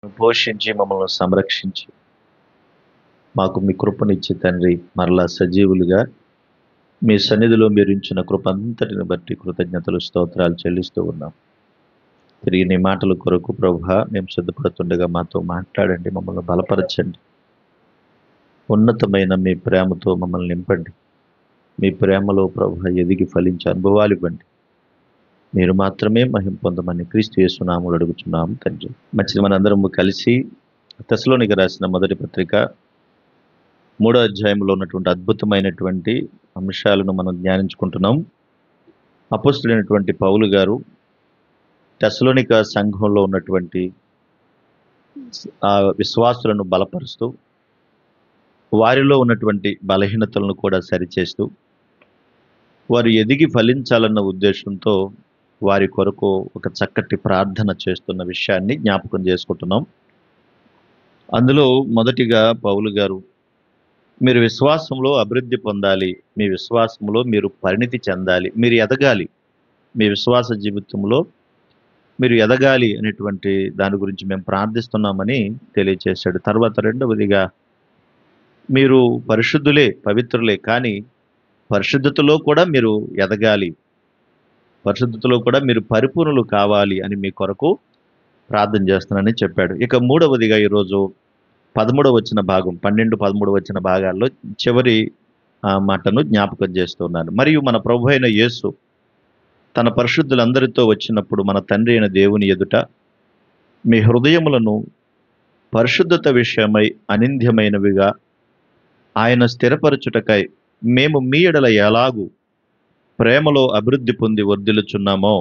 పోషించి మమ్మల్ని సంరక్షించి మాకు మీ కృపనిచ్చి తండ్రి మరలా సజీవులుగా మీ సన్నిధిలో మీరు ఇచ్చిన కృప అంతటిని బట్టి కృతజ్ఞతలు స్తోత్రాలు చెల్లిస్తూ ఉన్నాం. తిరిగి నీ మాటల కొరకు ప్రభువా మేము సిద్ధపడుతుండగా మాతో మాట్లాడండి, మమ్మల్ని బలపరచండి. ఉన్నతమైన మీ ప్రేమతో మమ్మల్ని నింపండి. మీ ప్రేమలో ప్రభువా ఎదిగి ఫలించే అనుభవాలు ఇవ్వండి. మీరు మాత్రమే మహిమ పొందమని క్రీస్తు యేసునామములో అడుగుచున్నాము తండ్రి. మంచిది, మనందరము కలిసి తెస్సలోనికీ రాసిన మొదటి పత్రిక 3వ అధ్యాయంలో ఉన్నటువంటి అద్భుతమైనటువంటి అంశాలను మనం ధ్యానించుకుంటున్నాం. అపోస్తలుడైనటువంటి పౌలు గారు తెస్సలోనిక సంఘంలో ఉన్నటువంటి విశ్వాసులను బలపరుస్తూ, వారిలో ఉన్నటువంటి బలహీనతలను కూడా సరిచేస్తూ, వారు ఎదిగి ఫలించాలన్న ఉద్దేశంతో వారి కొరకు ఒక చక్కటి ప్రార్థన చేస్తున్న విషయాన్ని జ్ఞాపకం చేసుకుంటున్నాం. అందులో మొదటిగా పౌలు గారు, మీరు విశ్వాసంలో అభివృద్ధి పొందాలి, మీ విశ్వాసంలో మీరు పరిణితి చెందాలి, మీరు ఎదగాలి, మీ విశ్వాస జీవితంలో మీరు ఎదగాలి అనేటువంటి దాని గురించి మేము ప్రార్థిస్తున్నామని తెలియచేశాడు. తర్వాత రెండవదిగా, మీరు పరిశుద్ధులే, పవిత్రులే, కానీ పరిశుద్ధతలో కూడా మీరు ఎదగాలి, పరిశుద్ధతలో కూడా మీరు పరిపూర్ణులు కావాలి అని మీ కొరకు ప్రార్థన చేస్తున్నానని చెప్పాడు. ఇక మూడవదిగా ఈరోజు 13వ వచన భాగం, 12, 13 వచన భాగాల్లో చివరి మాటను జ్ఞాపకం చేస్తున్నాను. మరియు మన ప్రభు అయిన యేసు తన పరిశుద్ధులందరితో వచ్చినప్పుడు మన తండ్రి అయిన దేవుని ఎదుట మీ హృదయములను పరిశుద్ధత విషయమై అనింద్యమైనవిగా ఆయన స్థిరపరచుటకై మేము మీ ఎడల ఎలాగూ ప్రేమలో అభివృద్ధి పొంది వర్ధిల్లుచున్నామో,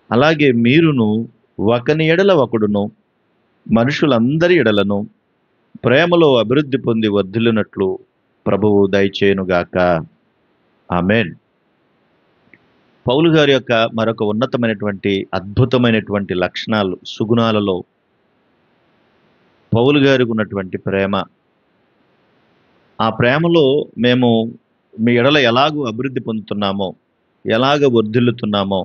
అలాగే మీరును ఒకని ఎడల ఒకడును మనుషులందరి ఎడలను ప్రేమలో అభివృద్ధి పొంది వర్ధిల్లునట్లు ప్రభువు దయచేయునుగాక. ఆమేన్. పౌలు గారి యొక్క మరొక ఉన్నతమైనటువంటి అద్భుతమైనటువంటి లక్షణాలు, సుగుణాలలో పౌలు గారికి ఉన్నటువంటి ప్రేమ. ఆ ప్రేమలో మేము మీ ఎడల ఎలాగూ అభివృద్ధి పొందుతున్నామో, ఎలాగ వర్ధిల్లుతున్నామో,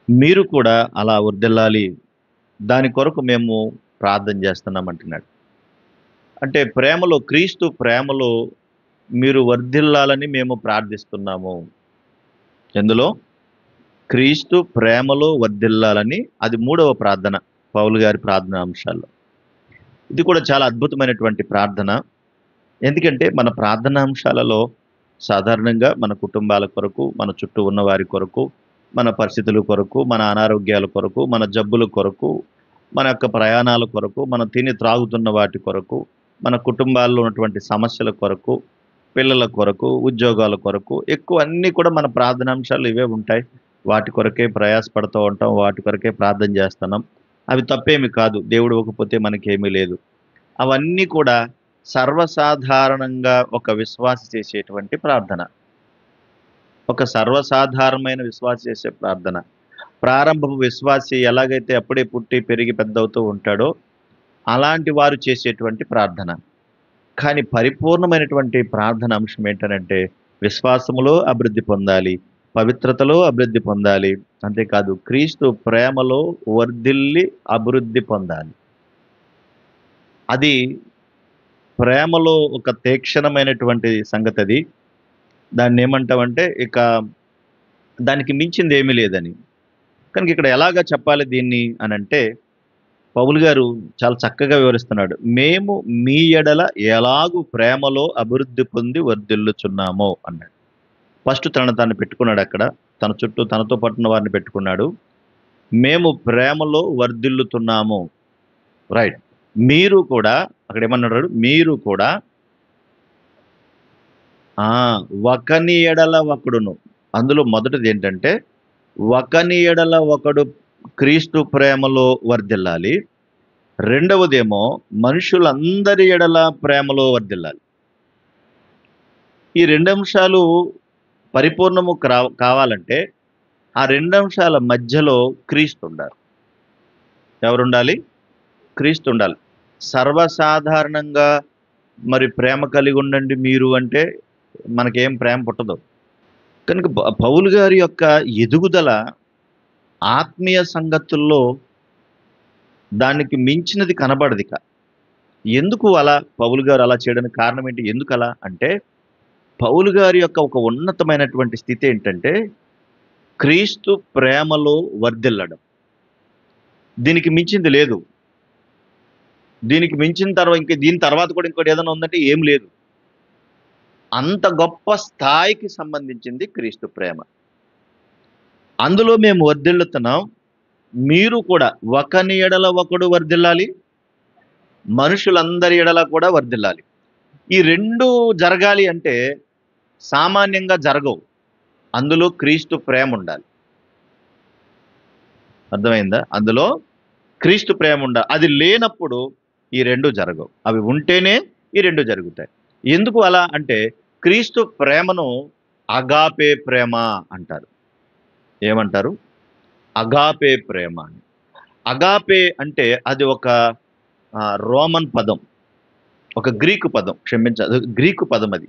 మీరు కూడా అలా వర్ధిల్లాలి, దాని కొరకు మేము ప్రార్థన చేస్తున్నామంటున్నాడు. అంటే ప్రేమలో, క్రీస్తు ప్రేమలో మీరు వర్ధిల్లాలని మేము ప్రార్థిస్తున్నాము. ఎందులో? క్రీస్తు ప్రేమలో వర్ధిల్లాలని. అది 3వ ప్రార్థన పౌలు గారి ప్రార్థన అంశాల్లో. ఇది కూడా చాలా అద్భుతమైనటువంటి ప్రార్థన. ఎందుకంటే మన ప్రార్థనాంశాలలో సాధారణంగా మన కుటుంబాల కొరకు, మన చుట్టూ ఉన్న వారి కొరకు, మన పరిస్థితుల కొరకు, మన అనారోగ్యాల కొరకు, మన జబ్బుల కొరకు, మన యొక్క ప్రయాణాల కొరకు, మనం తిని త్రాగుతున్న వాటి కొరకు, మన కుటుంబాల్లో ఉన్నటువంటి సమస్యల కొరకు, పిల్లల కొరకు, ఉద్యోగాల కొరకు, ఎక్కువ అన్నీ కూడా మన ప్రార్థనాంశాలు ఇవే ఉంటాయి. వాటి కొరకే ప్రయాసపడుతూ ఉంటాం, వాటి కొరకే ప్రార్థన చేస్తున్నాం. అవి తప్పేమి కాదు, దేవుడు ఇవ్వకపోతే మనకేమీ లేదు. అవన్నీ కూడా సర్వసాధారణంగా ఒక విశ్వాసి చేసేటువంటి ప్రార్థన, ఒక సర్వసాధారణమైన విశ్వాసి చేసే ప్రార్థన. ప్రారంభపు విశ్వాసి ఎలాగైతే అప్పుడే పుట్టి పెరిగి పెద్దవుతూ ఉంటాడో అలాంటి వారు చేసేటువంటి ప్రార్థన. కానీ పరిపూర్ణమైనటువంటి ప్రార్థన అంశం ఏంటనంటే విశ్వాసములో అభివృద్ధి పొందాలి, పవిత్రతలో అభివృద్ధి పొందాలి, అంతేకాదు క్రీస్తు ప్రేమలో వర్ధిల్లి అభివృద్ధి పొందాలి. అది ప్రేమలో ఒక తీక్షణమైనటువంటి సంగతి. అది దాన్ని ఏమంటామంటే ఇక దానికి మించింది ఏమీ లేదని. కనుక ఇక్కడ ఎలాగా చెప్పాలి దీన్ని అనంటే పౌలు గారు చాలా చక్కగా వివరిస్తున్నాడు. మేము మీ ఎడల ఎలాగూ ప్రేమలో అభివృద్ధి పొంది వర్ధిల్లుచున్నామో అన్నాడు. ఫస్ట్ తను పెట్టుకున్నాడు, అక్కడ తన చుట్టూ తనతో పట్టిన వారిని పెట్టుకున్నాడు. మేము ప్రేమలో వర్ధిల్లుతున్నాము, రైట్. మీరు కూడా, అక్కడ ఏమన్నాడు, మీరు కూడా ఒకని ఎడల ఒకడును. అందులో మొదటిది ఏంటంటే ఒకని ఎడల ఒకడు క్రీస్తు ప్రేమలో వర్ధిల్లాలి. రెండవదేమో మనుషులందరి ఎడల ప్రేమలో వర్ధిల్లాలి. ఈ 2 అంశాలు పరిపూర్ణము కావాలంటే ఆ 2 అంశాల మధ్యలో క్రీస్తు ఉండాలి. ఎవరుండాలి? క్రీస్తు ఉండాలి. సర్వసాధారణంగా మరి ప్రేమ కలిగి ఉండండి మీరు అంటే మనకేం ప్రేమ పుట్టదు. కనుక పౌలు గారి యొక్క ఎదుగుదల ఆత్మీయ సంగతుల్లో దానికి మించినది కనబడదు ఇక. ఎందుకు అలా పౌలు గారు అలా చేయడానికి కారణం ఏంటి? ఎందుకు అలా అంటే, పౌలు గారి యొక్క ఒక ఉన్నతమైనటువంటి స్థితి ఏంటంటే, క్రీస్తు ప్రేమలో వర్ధిల్లడం. దీనికి మించింది లేదు. దీనికి మించిన తర్వాత దీని తర్వాత కూడా ఇంకోటి ఏదైనా ఉందంటే ఏం లేదు. అంత గొప్ప స్థాయికి సంబంధించింది క్రీస్తు ప్రేమ. అందులో మేము వర్ధిల్లుతున్నాం. మీరు కూడా ఒకని ఎడల ఒకడు వర్ధిల్లాలి, మనుషులందరి ఎడల కూడా వర్ధిల్లాలి. ఈ రెండు జరగాలి అంటే సామాన్యంగా జరగవు. అందులో క్రీస్తు ప్రేమ ఉండాలి. అర్థమైందా? అందులో క్రీస్తు ప్రేమ ఉండాలి. అది లేనప్పుడు ఈ రెండు జరగవు. అవి ఉంటేనే ఈ రెండు జరుగుతాయి. ఎందుకు అలా అంటే, క్రీస్తు ప్రేమను అగాపే ప్రేమ అంటారు. ఏమంటారు? అగాపే ప్రేమ అని. అగాపే అంటే అది ఒక రోమన్ పదం, ఒక గ్రీకు పదం. క్షమించాలి, గ్రీకు పదం. అది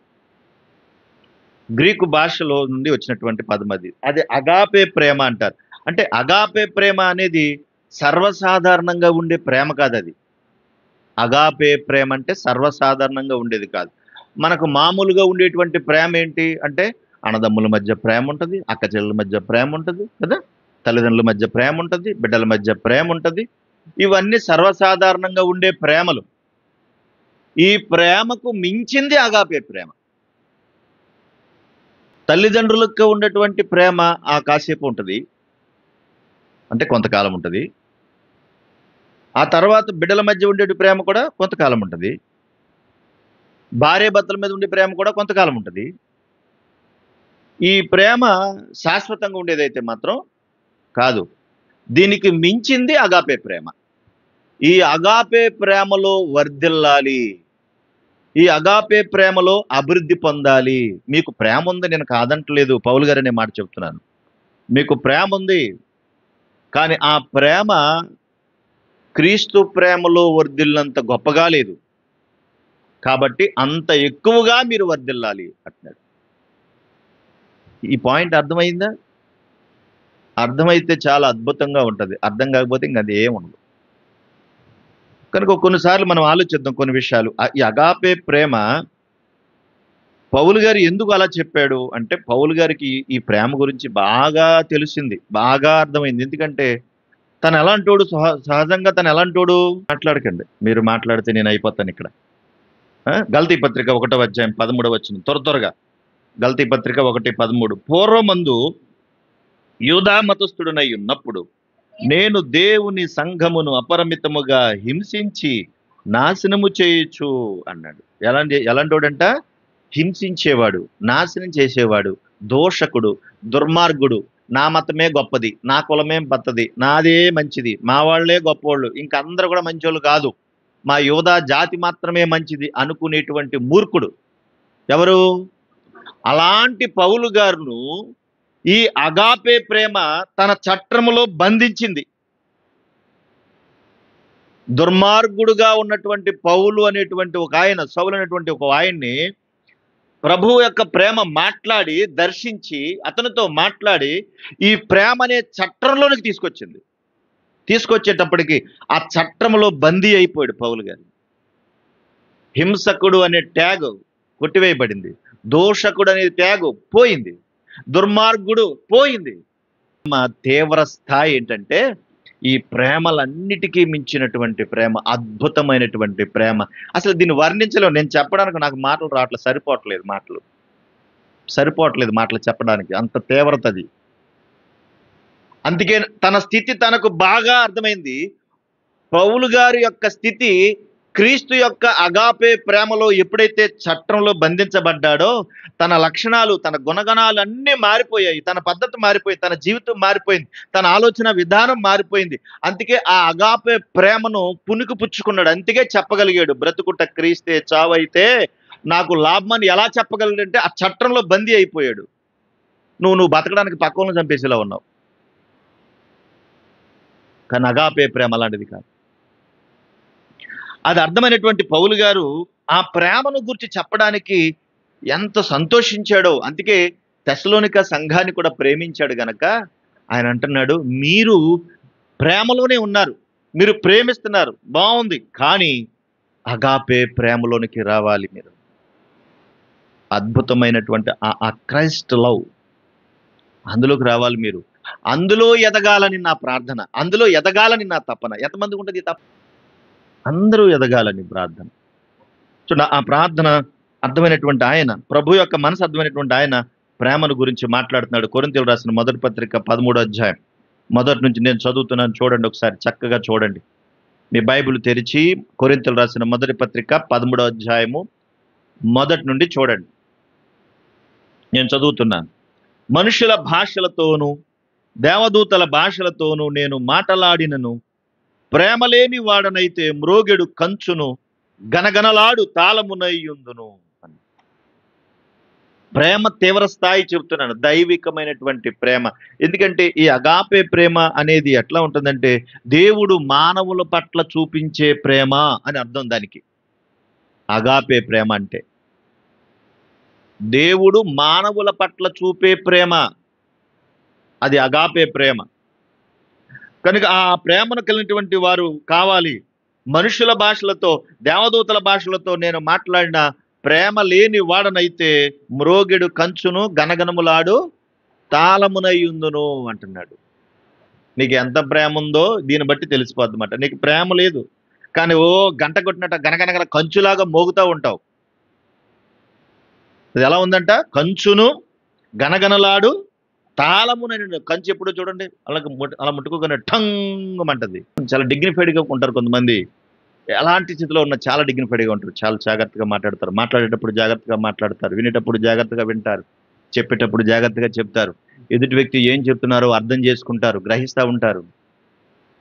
గ్రీకు భాషలో నుండి వచ్చినటువంటి పదం. అది అగాపే ప్రేమ అంటారు. అంటే అగాపే ప్రేమ అనేది సర్వసాధారణంగా ఉండే ప్రేమ కాదు. అది అగాపే ప్రేమ అంటే సర్వసాధారణంగా ఉండేది కాదు. మనకు మామూలుగా ఉండేటువంటి ప్రేమ ఏంటి అంటే, అన్నదమ్ముల మధ్య ప్రేమ ఉంటుంది, అక్క చెల్లెల మధ్య ప్రేమ ఉంటుంది కదా, తల్లిదండ్రుల మధ్య ప్రేమ ఉంటుంది, బిడ్డల మధ్య ప్రేమ ఉంటుంది. ఇవన్నీ సర్వసాధారణంగా ఉండే ప్రేమలు. ఈ ప్రేమకు మించింది అగాపే ప్రేమ. తల్లిదండ్రులకు ఉన్నటువంటి ప్రేమ కాసేపు ఉంటుంది, అంటే కొంతకాలం ఉంటుంది. ఆ తర్వాత బిడ్డల మధ్య ఉండే ప్రేమ కూడా కొంతకాలం ఉంటుంది. భార్య భర్తల మీద ఉండే ప్రేమ కూడా కొంతకాలం ఉంటుంది. ఈ ప్రేమ శాశ్వతంగా ఉండేదైతే మాత్రం కాదు. దీనికి మించింది అగాపే ప్రేమ. ఈ అగాపే ప్రేమలో వర్ధిల్లాలి, ఈ అగాపే ప్రేమలో అభివృద్ధి పొందాలి. మీకు ప్రేమ ఉంది, నేను కాదంటలేదు, పౌలు గారు అనే మాట చెప్తున్నాను. మీకు ప్రేమ ఉంది, కానీ ఆ ప్రేమ క్రీస్తు ప్రేమలో వర్ధిల్లంత గొప్పగా లేదు. కాబట్టి అంత ఎక్కువగా మీరు వర్ధిల్లాలి అంటున్నాడు. ఈ పాయింట్ అర్థమైందా? అర్థమైతే చాలా అద్భుతంగా ఉంటుంది. అర్థం కాకపోతే ఇంక అది ఏముండదు. కనుక కొన్నిసార్లు మనం ఆలోచిద్దాం కొన్ని విషయాలు. ఈ అగాపే ప్రేమ పౌలు గారు ఎందుకు అలా చెప్పాడు అంటే, పౌలు గారికి ఈ ప్రేమ గురించి బాగా తెలిసింది, బాగా అర్థమైంది. ఎందుకంటే తను ఎలాంటోడు, సహజంగా తను ఎలాంటోడు. మాట్లాడకండి, మీరు మాట్లాడితే నేను అయిపోతాను ఇక్కడ. గల్తీ పత్రిక 1వ అధ్యాయం 13వ వచనం, త్వరగా. గల్తీ పత్రిక 1:13. పూర్వమందు యూదా మతస్థుడనై ఉన్నప్పుడు నేను దేవుని సంఘమును అపరిమితముగా హింసించి నాశనము చేయొచ్చు అన్నాడు. ఎలాంటోడంట? హింసించేవాడు, నాశనం చేసేవాడు, దోషకుడు, దుర్మార్గుడు. నా మతమే గొప్పది, నా కులమే బత్తది, నాదే మంచిది, మా వాళ్లే గొప్పవాళ్ళు, ఇంకందరూ కూడా మంచోళ్ళు కాదు, మా యోధా జాతి మాత్రమే మంచిది అనుకునేటువంటి మూర్ఖుడు. ఎవరు? అలాంటి పౌలు గారును ఈ అగాపే ప్రేమ తన చట్రములో బంధించింది. దుర్మార్గుడుగా ఉన్నటువంటి పౌలు అనేటువంటి ఒక ఆయన, సౌలు అనేటువంటి ఒక ఆయన్ని ప్రభువు యొక్క ప్రేమ మాట్లాడి, దర్శించి, అతనితో మాట్లాడి ఈ ప్రేమ అనే చట్రంలోనికి తీసుకొచ్చింది. తీసుకొచ్చేటప్పటికి ఆ చట్రంలో బందీ అయిపోయాడు పౌలు గారు. హింసకుడు అనే ట్యాగ్ కొట్టివేయబడింది, దోషకుడు అనే ట్యాగ్ పోయింది, దుర్మార్గుడు పోయింది. మా తీవ్ర స్థాయి ఏంటంటే, ఈ ప్రేమలన్నిటికీ మించినటువంటి ప్రేమ, అద్భుతమైనటువంటి ప్రేమ. అసలు దీన్ని వర్ణించలేము. నేను చెప్పడానికి నాకు మాటలు రావట్లేదు, సరిపోవట్లేదు మాటలు చెప్పడానికి, అంత తీవ్రత అది. అందుకే తన స్థితి తనకు బాగా అర్థమైంది. పౌలు గారి యొక్క స్థితి క్రీస్తు యొక్క అగాపే ప్రేమలో ఎప్పుడైతే చట్రంలో బంధించబడ్డాడో, తన లక్షణాలు, తన గుణగణాలు అన్నీ మారిపోయాయి. తన పద్ధతి మారిపోయింది, తన జీవితం మారిపోయింది, తన ఆలోచన విధానం మారిపోయింది. అందుకే ఆ అగాపే ప్రేమను పుణికి పుచ్చుకున్నాడు. అందుకే చెప్పగలిగాడు, బ్రతుకుట క్రీస్తే చావైతే నాకు లాభమని. ఎలా చెప్పగలిగాడంటే, ఆ చట్రంలో బందీ అయిపోయాడు. నువ్వు బతకడానికి పక్కన చంపేసేలా ఉన్నావు. కానీ అగాపే ప్రేమ అలాంటిది కాదు. అది అర్థమైనటువంటి పౌలు గారు ఆ ప్రేమను గురించి చెప్పడానికి ఎంత సంతోషించాడో. అందుకే తెస్సలోనిక సంఘాన్ని కూడా ప్రేమించాడు గనక ఆయన అంటున్నాడు, మీరు ప్రేమలోనే ఉన్నారు, మీరు ప్రేమిస్తున్నారు, బాగుంది. కానీ అగాపే ప్రేమలోనికి రావాలి మీరు. అద్భుతమైనటువంటి ఆ క్రైస్ట్ లవ్, అందులోకి రావాలి మీరు. అందులో ఎదగాలని నా ప్రార్థన, అందులో ఎదగాలని నా తపన. ఎంతమందికి ఉంటుంది ఈ తపన? అందరూ ఎదగాలని ప్రార్థన. సో ఆ ప్రార్థన అర్థమైనటువంటి ఆయన, ప్రభు యొక్క మనసు అర్థమైనటువంటి ఆయన ప్రేమను గురించి మాట్లాడుతున్నాడు. కొరింథీయులకు రాసిన మొదటి పత్రిక 13వ అధ్యాయం మొదటి నుంచి నేను చదువుతున్నాను, చూడండి ఒకసారి, చక్కగా చూడండి. మీ బైబిల్ తెరిచి కొరింథీయులకు రాసిన మొదటి పత్రిక 13వ అధ్యాయము మొదటి నుండి చూడండి. నేను చదువుతున్నాను. మనుషుల భాషలతోనూ దేవదూతల భాషలతోనూ నేను మాటలాడినను, ప్రేమలేని వాడనైతే మ్రోగెడు కంచును గనగనలాడు తాళమునయ్యుందును అని. ప్రేమ తీవ్ర స్థాయి చెబుతున్నాను, దైవికమైనటువంటి ప్రేమ. ఎందుకంటే ఈ అగాపే ప్రేమ అనేది ఎట్లా ఉంటుందంటే, దేవుడు మానవుల పట్ల చూపించే ప్రేమ అని అర్థం దానికి. అగాపే ప్రేమ అంటే దేవుడు మానవుల పట్ల చూపే ప్రేమ, అది అగాపే ప్రేమ. కనుక ఆ ప్రేమను కలిగినటువంటి వారు కావాలి. మనుషుల భాషలతో దేవదూతల భాషలతో నేను మాట్లాడిన, ప్రేమ లేని వాడనైతే మ్రోగెడు కంచును గనగనములాడు తాళమునయ్యుందును అంటున్నాడు. నీకు ఎంత ప్రేమ ఉందో దీన్ని బట్టి తెలిసిపోద్ది అన్నమాట. నీకు ప్రేమ లేదు కానీ ఓ గంట కొట్టినట్టు గనగనగన కంచులాగా మోగుతూ ఉంటావు. అది ఎలా ఉందంట? కంచును గనగనలాడు తాళమునైన. కంచు ఎప్పుడో చూడండి అలా ముట్టుకోగానే టంగమంటది. చాలా డిగ్నిఫైడ్గా ఉంటారు కొంతమంది. ఎలాంటి స్థితిలో ఉన్న చాలా డిగ్నిఫైడ్గా ఉంటారు, చాలా జాగ్రత్తగా మాట్లాడతారు, మాట్లాడేటప్పుడు జాగ్రత్తగా మాట్లాడతారు, వినేటప్పుడు జాగ్రత్తగా వింటారు, చెప్పేటప్పుడు జాగ్రత్తగా చెప్తారు, ఎదుటి వ్యక్తి ఏం చెప్తున్నారో అర్థం చేసుకుంటారు, గ్రహిస్తూ ఉంటారు.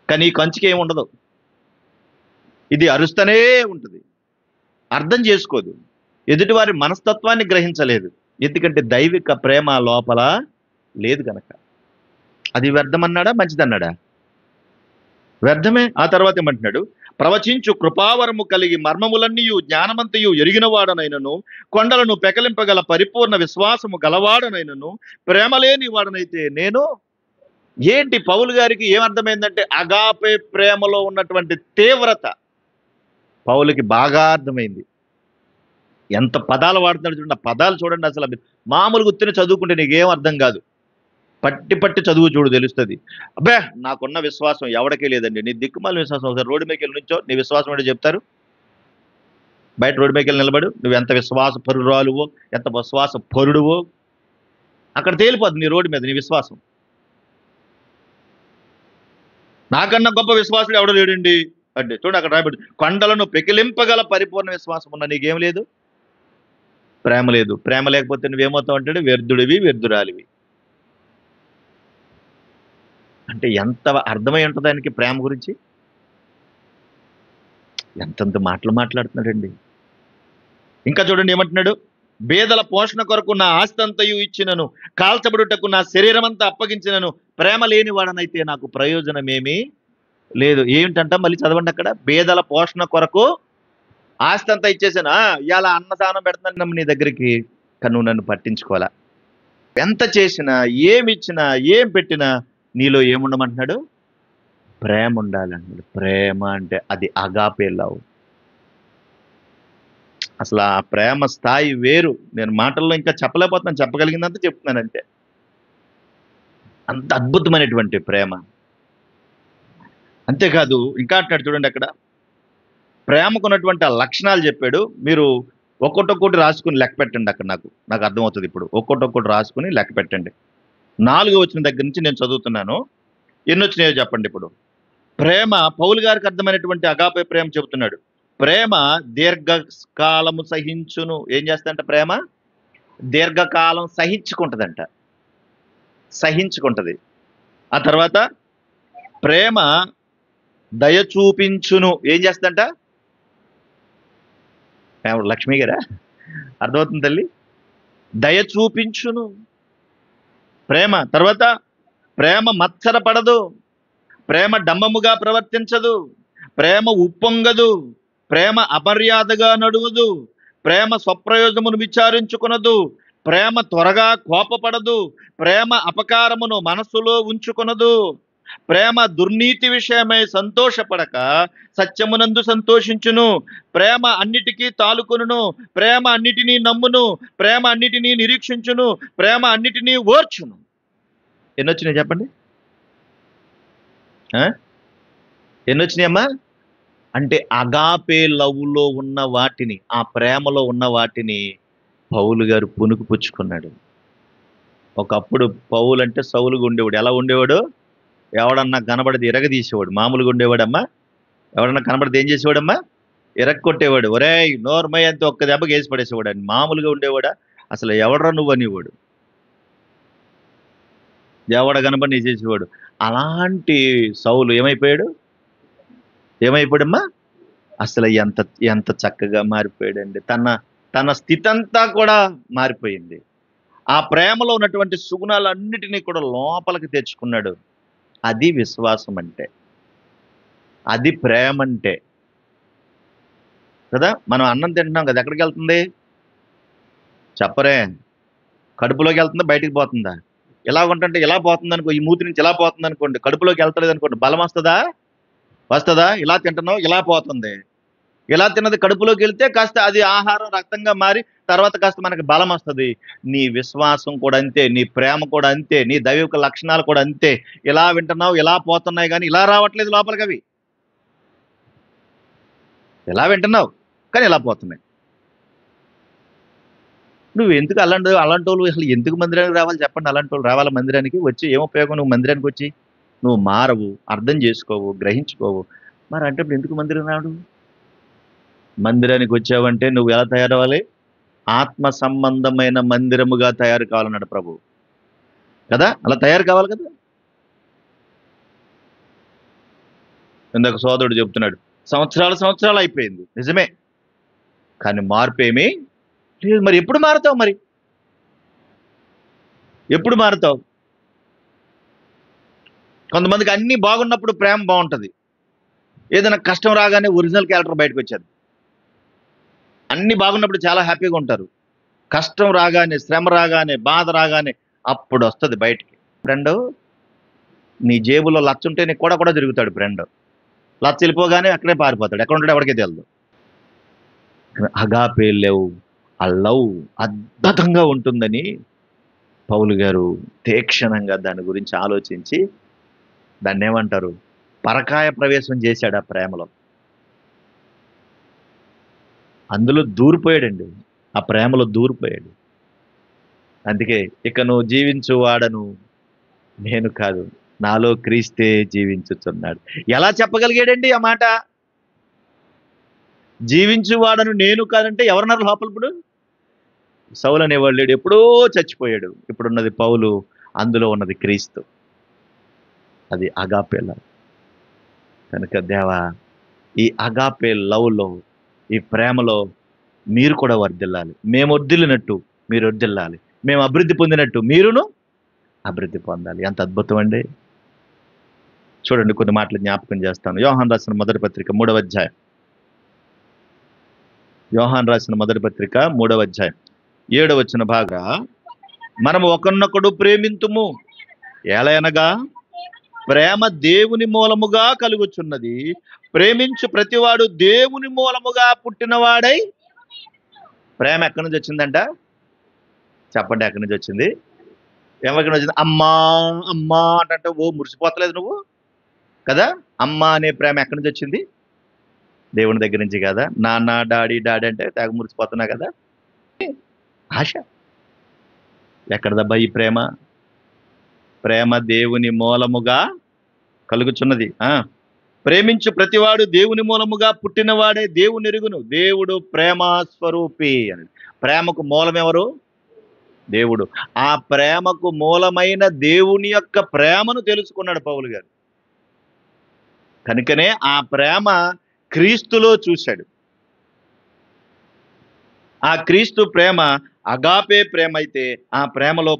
కానీ ఈ కంచుకి ఏమి ఉండదు, ఇది అరుస్తూనే ఉంటుంది, అర్థం చేసుకోదు, ఎదుటివారి మనస్తత్వాన్ని గ్రహించలేదు. ఎందుకంటే దైవిక ప్రేమ లోపల లేదు కనుక. అది వ్యర్థమన్నాడా మంచిదన్నాడా? వ్యర్థమే. ఆ తర్వాత ఏమంటున్నాడు? ప్రవచించు కృపావరము కలిగి మర్మములన్నీయు జ్ఞానమంతయు ఎరిగిన వాడనైనను, కొండలను పెకలింపగల పరిపూర్ణ విశ్వాసము గలవాడనైనను, ప్రేమ లేని వాడనైతే నేను. ఏంటి పౌలు గారికి ఏమర్థమైందంటే, అగాపే ప్రేమలో ఉన్నటువంటి తీవ్రత పౌలుకి బాగా అర్థమైంది. ఎంత పదాలు వాడుతున్నాడు చూడండి, ఆ పదాలు చూడండి. అసలు మామూలు గుర్తుని చదువుకుంటే నీకేం అర్థం కాదు, పట్టి పట్టి చదువు చూడు, తెలుస్తుంది. అబ్బే నాకున్న విశ్వాసం ఎవరికీ లేదండి. నీ దిక్కుమాల విశ్వాసం. ఒకసారి రోడ్డు మీదకి వెళ్ళి నుంచో, నీ విశ్వాసం అంటే చెప్తారు. బయట రోడ్డు మీదకి వెళ్ళి నిలబడు, నువ్వు ఎంత విశ్వాస పరురాలువో, ఎంత విశ్వాస పరుడువో అక్కడ తేలిపోద్ది నీ రోడ్డు మీద నీ విశ్వాసం. నాకన్నా గొప్ప విశ్వాసుడు ఎవడో లేడండి అంటే చూడు అక్కడ రాయబడి, కొండలను పెకిలింపగల పరిపూర్ణ విశ్వాసం ఉన్న నీకేం లేదు? ప్రేమ లేదు. ప్రేమ లేకపోతే నువ్వేమవుతావు అంటాడు? వ్యర్థుడివి, వ్యర్థురాలివి. అంటే ఎంత అర్థమై ఉంటుంది ఆయనకి ప్రేమ గురించి. ఎంతంత మాటలు మాట్లాడుతున్నాడండి. ఇంకా చూడండి ఏమంటున్నాడు? బేదల పోషణ కొరకు నా ఆస్తి అంతయు ఇచ్చినను, కాల్చబడుటకు నా శరీరం అంతా అప్పగించినను, ప్రేమ లేని వాడనైతే నాకు ప్రయోజనమేమీ లేదు. ఏమిటంట? మళ్ళీ చదవండి అక్కడ. బేదల పోషణ కొరకు ఆస్తి అంతా ఇచ్చేసాను, ఇలా అన్నదానం పెడుతున్నాను నీ దగ్గరికి, కానీ నువ్వు నన్ను పట్టించుకోవాలా. ఎంత చేసినా, ఏమి ఇచ్చినా, ఏం పెట్టినా నీలో ఏముండమంటున్నాడు? ప్రేమ ఉండాలన్నాడు. ప్రేమ అంటే అది అగాపే లవ్. అసలు ఆ ప్రేమ స్థాయి వేరు. నేను మాటల్లో ఇంకా చెప్పలేకపోతున్నాను, చెప్పగలిగిందంతా చెప్తున్నాను అంతే. అంత అద్భుతమైనటువంటి ప్రేమ. అంతేకాదు ఇంకా అంటాడు చూడండి అక్కడ, ప్రేమకున్నటువంటి ఆ లక్షణాలు చెప్పాడు. మీరు ఒక్కొక్కటి రాసుకుని లెక్క పెట్టండి. అక్కడ నాకు అర్థమవుతుంది. ఇప్పుడు ఒక్కొక్కటి రాసుకుని లెక్క పెట్టండి. 4వ వచనం దగ్గర నుంచి నేను చదువుతున్నాను. ఎన్ని వచ్చినాయో చెప్పండి. ఇప్పుడు ప్రేమ, పౌలు గారికి అర్థమైనటువంటి అగాపే ప్రేమ చెబుతున్నాడు. ప్రేమ దీర్ఘకాలము సహించును. ఏం చేస్తుందంట? ప్రేమ దీర్ఘకాలం సహించుకుంటుందంట, సహించుకుంటది. ఆ తర్వాత ప్రేమ దయ చూపించును. ఏం చేస్తుందంట? లక్ష్మి గారా? అర్థమవుతుంది తల్లి? దయ చూపించును ప్రేమ. తర్వాత ప్రేమ మత్సరపడదు, ప్రేమ డంబముగా ప్రవర్తించదు, ప్రేమ ఉప్పొంగదు, ప్రేమ అమర్యాదగా నడువదు, ప్రేమ స్వప్రయోజమును విచారించుకొనదు, ప్రేమ త్వరగా కోపపడదు, ప్రేమ అపకారమును మనస్సులో ఉంచుకొనదు, ప్రేమ దుర్నీతి విషయమై సంతోషపడక సత్యమునందు సంతోషించును. ప్రేమ అన్నిటికీ తాలుకొనును. ప్రేమ అన్నిటినీ నమ్మును. ప్రేమ అన్నిటినీ నిరీక్షించును. ప్రేమ అన్నిటినీ ఓర్చును. ఎన్నొచ్చినాయి చెప్పండి? ఆ? ఎన్నొచ్చినాయమ్మా? అంటే అగాపే లవ్లో ఉన్న వాటిని, ఆ ప్రేమలో ఉన్న వాటిని పౌలు గారు పుణుకు పుచ్చుకున్నాడు. ఒకప్పుడు పౌలు అంటే సౌలుగా ఉండేవాడు. ఎలా ఉండేవాడు? ఎవడన్నా కనబడితే ఇరగదీసేవాడు. మామూలుగా ఉండేవాడమ్మా? ఎవడన్నా కనబడితే ఏం చేసేవాడమ్మా? ఇరక్కొట్టేవాడు. ఒరేయ్ నోర్మయ్య అంతే ఒక్క దెబ్బకి వేసి పడేసేవాడు. అని మామూలుగా ఉండేవాడా? అసలు ఎవడరా నువ్వు అనేవాడు. ఎవడ కనబడి చేసేవాడు. అలాంటి సౌలు ఏమైపోయాడు? ఏమైపోయాడమ్మా? అసలు ఎంత ఎంత చక్కగా మారిపోయాడండి. తన తన స్థితి అంతా కూడా మారిపోయింది. ఆ ప్రేమలో ఉన్నటువంటి సుగుణాలన్నిటినీ కూడా లోపలికి తెచ్చుకున్నాడు. అది విశ్వాసం అంటే, అది ప్రేమ అంటే కదా. మనం అన్నం తింటున్నాం కదా, ఎక్కడికి వెళ్తుంది చెప్పరే? కడుపులోకి వెళ్తుందా, బయటికి పోతుందా? ఇలా ఉంటుంటే ఇలా పోతుంది అనుకో, ఈ మూతి నుంచి ఇలా పోతుంది అనుకోండి, కడుపులోకి వెళ్తలేదు అనుకోండి, బలం వస్తుందా? వస్తుందా? ఇలా తింటున్నావు, ఇలా పోతుంది. ఇలా తిన్నది కడుపులోకి వెళ్తే కాస్త అది ఆహారం రక్తంగా మారి తర్వాత కాస్త మనకి బలం వస్తుంది. నీ విశ్వాసం కూడా అంతే, నీ ప్రేమ కూడా అంతే, నీ దైవిక లక్షణాలు కూడా అంతే. ఇలా వింటున్నావు, ఇలా పోతున్నాయి, కానీ ఇలా రావట్లేదు లోపలికి. అవి ఇలా వింటున్నావు కానీ ఇలా పోతున్నాయి. నువ్వు ఎందుకు అలాంటి అలాంటి వాళ్ళు అసలు ఎందుకు మందిరానికి రావాలి చెప్పండి? అలాంటి వాళ్ళు రావాలి మందిరానికి వచ్చి ఏం ఉపయోగం? నువ్వు మందిరానికి వచ్చి నువ్వు మారవు, అర్థం చేసుకోవు, గ్రహించుకోవు. మరి అంటే ఇప్పుడు ఎందుకు మందిరం రావడం? మందిరానికి వచ్చావంటే నువ్వు ఎలా తయారవ్వాలి? ఆత్మ సంబంధమైన మందిరముగా తయారు కావాలన్నాడు ప్రభు కదా. అలా తయారు కావాలి కదా. ఇందాక సోదరుడు చెప్తున్నాడు, సంవత్సరాలు అయిపోయింది, నిజమే, కానీ మార్పు ఏమీ లేదు. మరి ఎప్పుడు మారుతావు? మరి ఎప్పుడు మారుతావు? కొంతమందికి అన్ని బాగున్నప్పుడు ప్రేమ బాగుంటుంది, ఏదైనా కష్టం రాగానే ఒరిజినల్ క్యారెక్టర్ బయటకు వచ్చేది. అన్ని బాగున్నప్పుడు చాలా హ్యాపీగా ఉంటారు, కష్టం రాగానే, శ్రమ రాగానే, బాధ రాగానే అప్పుడు వస్తుంది బయటికి. ఫ్రెండ్, నీ జేబులో లచ్చ ఉంటే నీకు కూడా తిరుగుతాడు ఫ్రెండ్. లచ్చ వెళ్ళిపోగానే అక్కడే పారిపోతాడు, ఎక్కడ ఉంటాడు ఎవరికీ తెలియదు. అగాపే లవ్, ఆ లవ్ అద్భుతంగా ఉంటుందని పౌలు గారు తీక్షణంగా దాని గురించి ఆలోచించి దాన్ని ఏమంటారు, పరకాయ ప్రవేశం చేశాడు. ఆ ప్రేమలో, అందులో దూరిపోయాడండి, ఆ ప్రేమలో దూరిపోయాడు. అందుకే ఇక నువ్వు జీవించువాడను నేను కాదు, నాలో క్రీస్తే జీవించుచున్నాడు. ఎలా చెప్పగలిగాడండి ఆ మాట? జీవించువాడను నేను కాదంటే ఎవరన్నారు లోపల? ఇప్పుడు సౌలు అనేవాడు లేడు, ఎప్పుడో చచ్చిపోయాడు. ఇప్పుడున్నది పౌలు, అందులో ఉన్నది క్రీస్తు. అది అగాపే లవ్. కనుక దేవా, ఈ అగాపే లవ్లో, ఈ ప్రేమలో మీరు కూడా వర్ధిల్లాలి. మేము వర్ధిల్లినట్టు మీరు వర్ధిల్లాలి. మేము అభివృద్ధి పొందినట్టు మీరును అభివృద్ధి పొందాలి. ఎంత అద్భుతం అండి. చూడండి, కొన్ని మాటలు జ్ఞాపకం చేస్తాను. యోహాను రాసిన మొదటి పత్రిక 3వ అధ్యాయం. యోహాను రాసిన మొదటి పత్రిక 3వ అధ్యాయం 7వ వచన భాగా, మనము ఒకరినొకడు ప్రేమింతుము, ఎలయనగా ప్రేమ దేవుని మూలముగా కలుగుచున్నది. ప్రేమించు ప్రతివాడు దేవుని మూలముగా పుట్టినవాడై. ప్రేమ ఎక్కడి నుంచి వచ్చిందంట చెప్పండి? ఎక్కడి నుంచి వచ్చింది? ఎక్కడి నుంచి వచ్చింది? అమ్మా అమ్మా అంటే ఓ మురిసిపోతలేదు నువ్వు కదా. అమ్మ అనే ప్రేమ ఎక్కడి నుంచి వచ్చింది? దేవుని దగ్గర నుంచి కదా. నాన్న, డాడీ డాడీ అంటే తెగ మురిసిపోతున్నా కదా. ఆశ ఎక్కడదబ్బా ఈ ప్రేమ? ప్రేమ దేవుని మూలముగా కలుగుచున్నది. ప్రేమించు ప్రతివాడు దేవుని మూలముగా పుట్టినవాడే దేవుని ఎరుగును. దేవుడు ప్రేమ స్వరూపి అని. ప్రేమకు మూలం ఎవరు? దేవుడు. ఆ ప్రేమకు మూలమైన దేవుని యొక్క ప్రేమను తెలుసుకున్నాడు పౌలు గారు. కనుకనే ఆ ప్రేమ క్రీస్తులో చూశాడు. ఆ క్రీస్తు ప్రేమ అగాపే ప్రేమ అయితే ఆ ప్రేమలో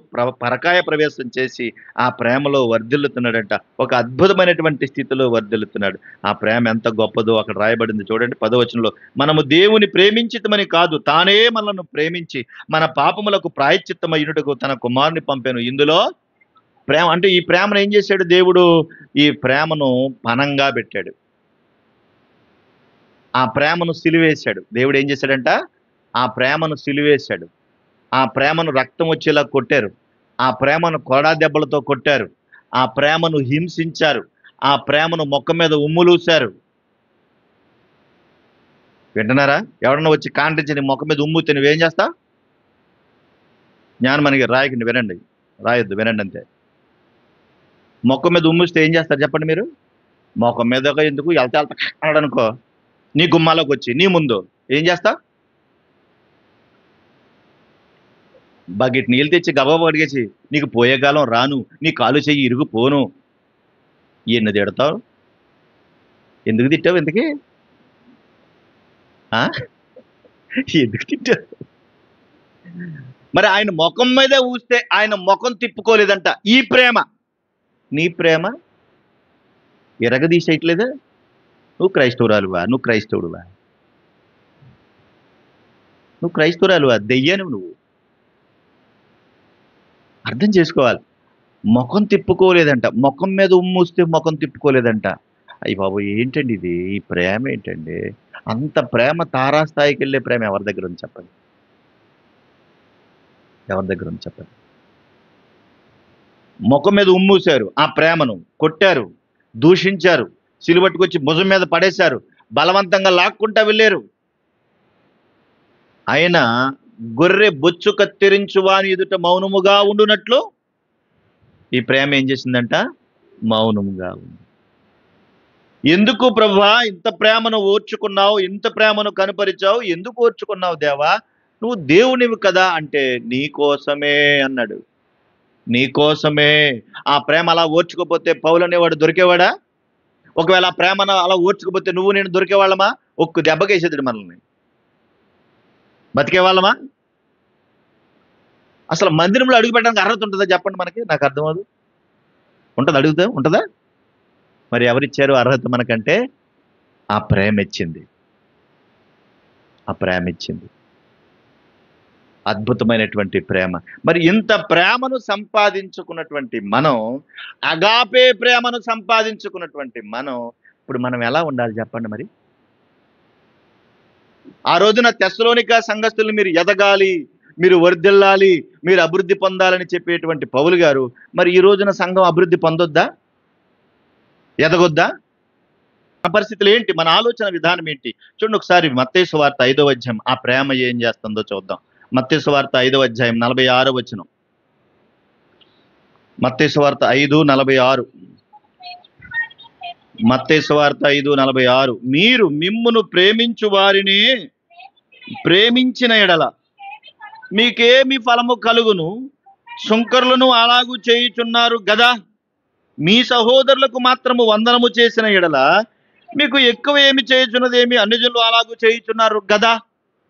పరకాయ ప్రవేశం చేసి ఆ ప్రేమలో వర్ధిల్లుతున్నాడంట. ఒక అద్భుతమైనటువంటి స్థితిలో వర్ధిల్లుతున్నాడు. ఆ ప్రేమ ఎంత గొప్పదో అక్కడ రాయబడింది చూడండి 10వ వచనంలో. మనము దేవుని ప్రేమించితమని కాదు, తానే మనల్ని ప్రేమించి మన పాపములకు ప్రాయశ్చిత్తమయ్యుటకు తన కుమారుని పంపాను. ఇందులో ప్రేమ అంటే ఈ ప్రేమను ఏం చేశాడు దేవుడు? ఈ ప్రేమను పణంగా పెట్టాడు. ఆ ప్రేమను సిలువేశాడు. దేవుడు ఏం చేశాడంట? ఆ ప్రేమను సిలువేశాడు. ఆ ప్రేమను రక్తం వచ్చేలా కొట్టారు. ఆ ప్రేమను కొడా దెబ్బలతో కొట్టారు. ఆ ప్రేమను హింసించారు. ఆ ప్రేమను మొక్క మీద ఉమ్ములూశారు. వింటున్నారా? ఎవడన్నా వచ్చి కాంటించి నీ మొక్క మీద ఉమ్ముతే నువ్వేం చేస్తా? జ్ఞానమణి రాయకండి, వినండి. రాయొద్దు, వినండి అంతే. మొక్క మీద ఉమ్ముస్తే ఏం చేస్తారు చెప్పండి మీరు? మొక్క మీద ఎందుకు వెళ్తా వెళ్తా అన్నాడు అనుకో, నీ గుమ్మాలోకి వచ్చి నీ ముందు ఏం చేస్తా? బకెట్ నీళ్ళు తెచ్చి గబాబా అడిగేసి, నీకు పోయే కాలం రాను, నీ కాలు చెయ్యి ఇరుగు పోను. ఎన్ని తిడతావు? ఎందుకు తిట్టావు? ఎందుకు ఆ? ఎందుకు తిట్టావు? మరి ఆయన ముఖం మీదే ఊస్తే ఆయన ముఖం తిప్పుకోలేదంట. ఈ ప్రేమ, నీ ప్రేమ ఎరగదీసేయట్లేదా? నువ్వు క్రైస్తవురాలువా? నువ్వు క్రైస్తవుడువా? నువ్వు క్రైస్తవురాలువా? దెయ్యాను నువ్వు. అర్థం చేసుకోవాలి. ముఖం తిప్పుకోలేదంట. ముఖం మీద ఉమ్మూస్తే ముఖం తిప్పుకోలేదంట. అయ్యి బాబు, ఏంటండి ఇది? ఈ ప్రేమ ఏంటండి? అంత ప్రేమ తారాస్థాయికి వెళ్ళే ప్రేమ ఎవరి దగ్గర ఉంది చెప్పండి? ఎవరి దగ్గర ఉంది చెప్పండి? ముఖం మీద ఉమ్మూశారు, ఆ ప్రేమను కొట్టారు, దూషించారు, సిలువట్టుకొచ్చి భుజం మీద పడేశారు, బలవంతంగా లాక్కుంటా వెళ్ళారు. ఆయన గొర్రె బొచ్చు కత్తిరించు వాని ఎదుట మౌనముగా ఉండునట్లు ఈ ప్రేమ ఏం చేసిందంట? మౌనముగా ఉంది. ఎందుకు ప్రభువా ఇంత ప్రేమను ఓర్చుకున్నావు? ఇంత ప్రేమను కనుపరిచావు? ఎందుకు ఓర్చుకున్నావు దేవా? నువ్వు దేవునివి కదా అంటే, నీ కోసమే అన్నాడు. నీ కోసమే. ఆ ప్రేమ అలా ఓర్చుకోపోతే పౌలు అనేవాడు దొరికేవాడా? ఒకవేళ ఆ ప్రేమను అలా ఓర్చుకోపోతే నువ్వు నేను దొరికేవాళ్ళమా? ఒక్క దెబ్బకేసేది మనల్ని. బతికేవాళ్ళమా? అసలు మందిరంలో అడుగు పెట్టడానికి అర్హత ఉంటుందా చెప్పండి మనకి? నాకు అర్థమవుదు. ఉంటుంది, అడుగుతా ఉంటుందా? మరి ఎవరిచ్చారు అర్హత మనకంటే? ఆ ప్రేమ ఇచ్చింది. ఆ ప్రేమ ఇచ్చింది. అద్భుతమైనటువంటి ప్రేమ. మరి ఇంత ప్రేమను సంపాదించుకున్నటువంటి మనం, అగాపే ప్రేమను సంపాదించుకున్నటువంటి మనం, ఇప్పుడు మనం ఎలా ఉండాలి చెప్పండి మరి? ఆ రోజున తెస్సలోనిక సంఘస్థులు మీరు ఎదగాలి, మీరు వర్ధిల్లాలి, మీరు అభివృద్ధి పొందాలని చెప్పేటువంటి పౌలు గారు, మరి ఈ రోజున సంఘం అభివృద్ధి పొందొద్దా? ఎదగొద్దా? ఆ పరిస్థితులు ఏంటి? మన ఆలోచన విధానం ఏంటి? చూడండి ఒకసారి మత్తయి సువార్త 5వ అధ్యాయం ఆ ప్రేమ ఏం చేస్తుందో చూద్దాం. మత్తయి సువార్త 5వ అధ్యాయం 46వ వచనం. మత్తయి సువార్త 5:46. మత్తయి సువార్త 5:46. మీరు మిమ్మును ప్రేమించు వారిని ప్రేమించిన ఎడల మీకేమి ఫలము కలుగును? సుంకరులను అలాగూ చేయుచున్నారు గదా. మీ సహోదరులకు మాత్రము వందనము చేసిన ఎడల మీకు ఎక్కువ ఏమి చేయుచున్నదేమి? అన్యజనులు అలాగూ చేయుచున్నారు గదా.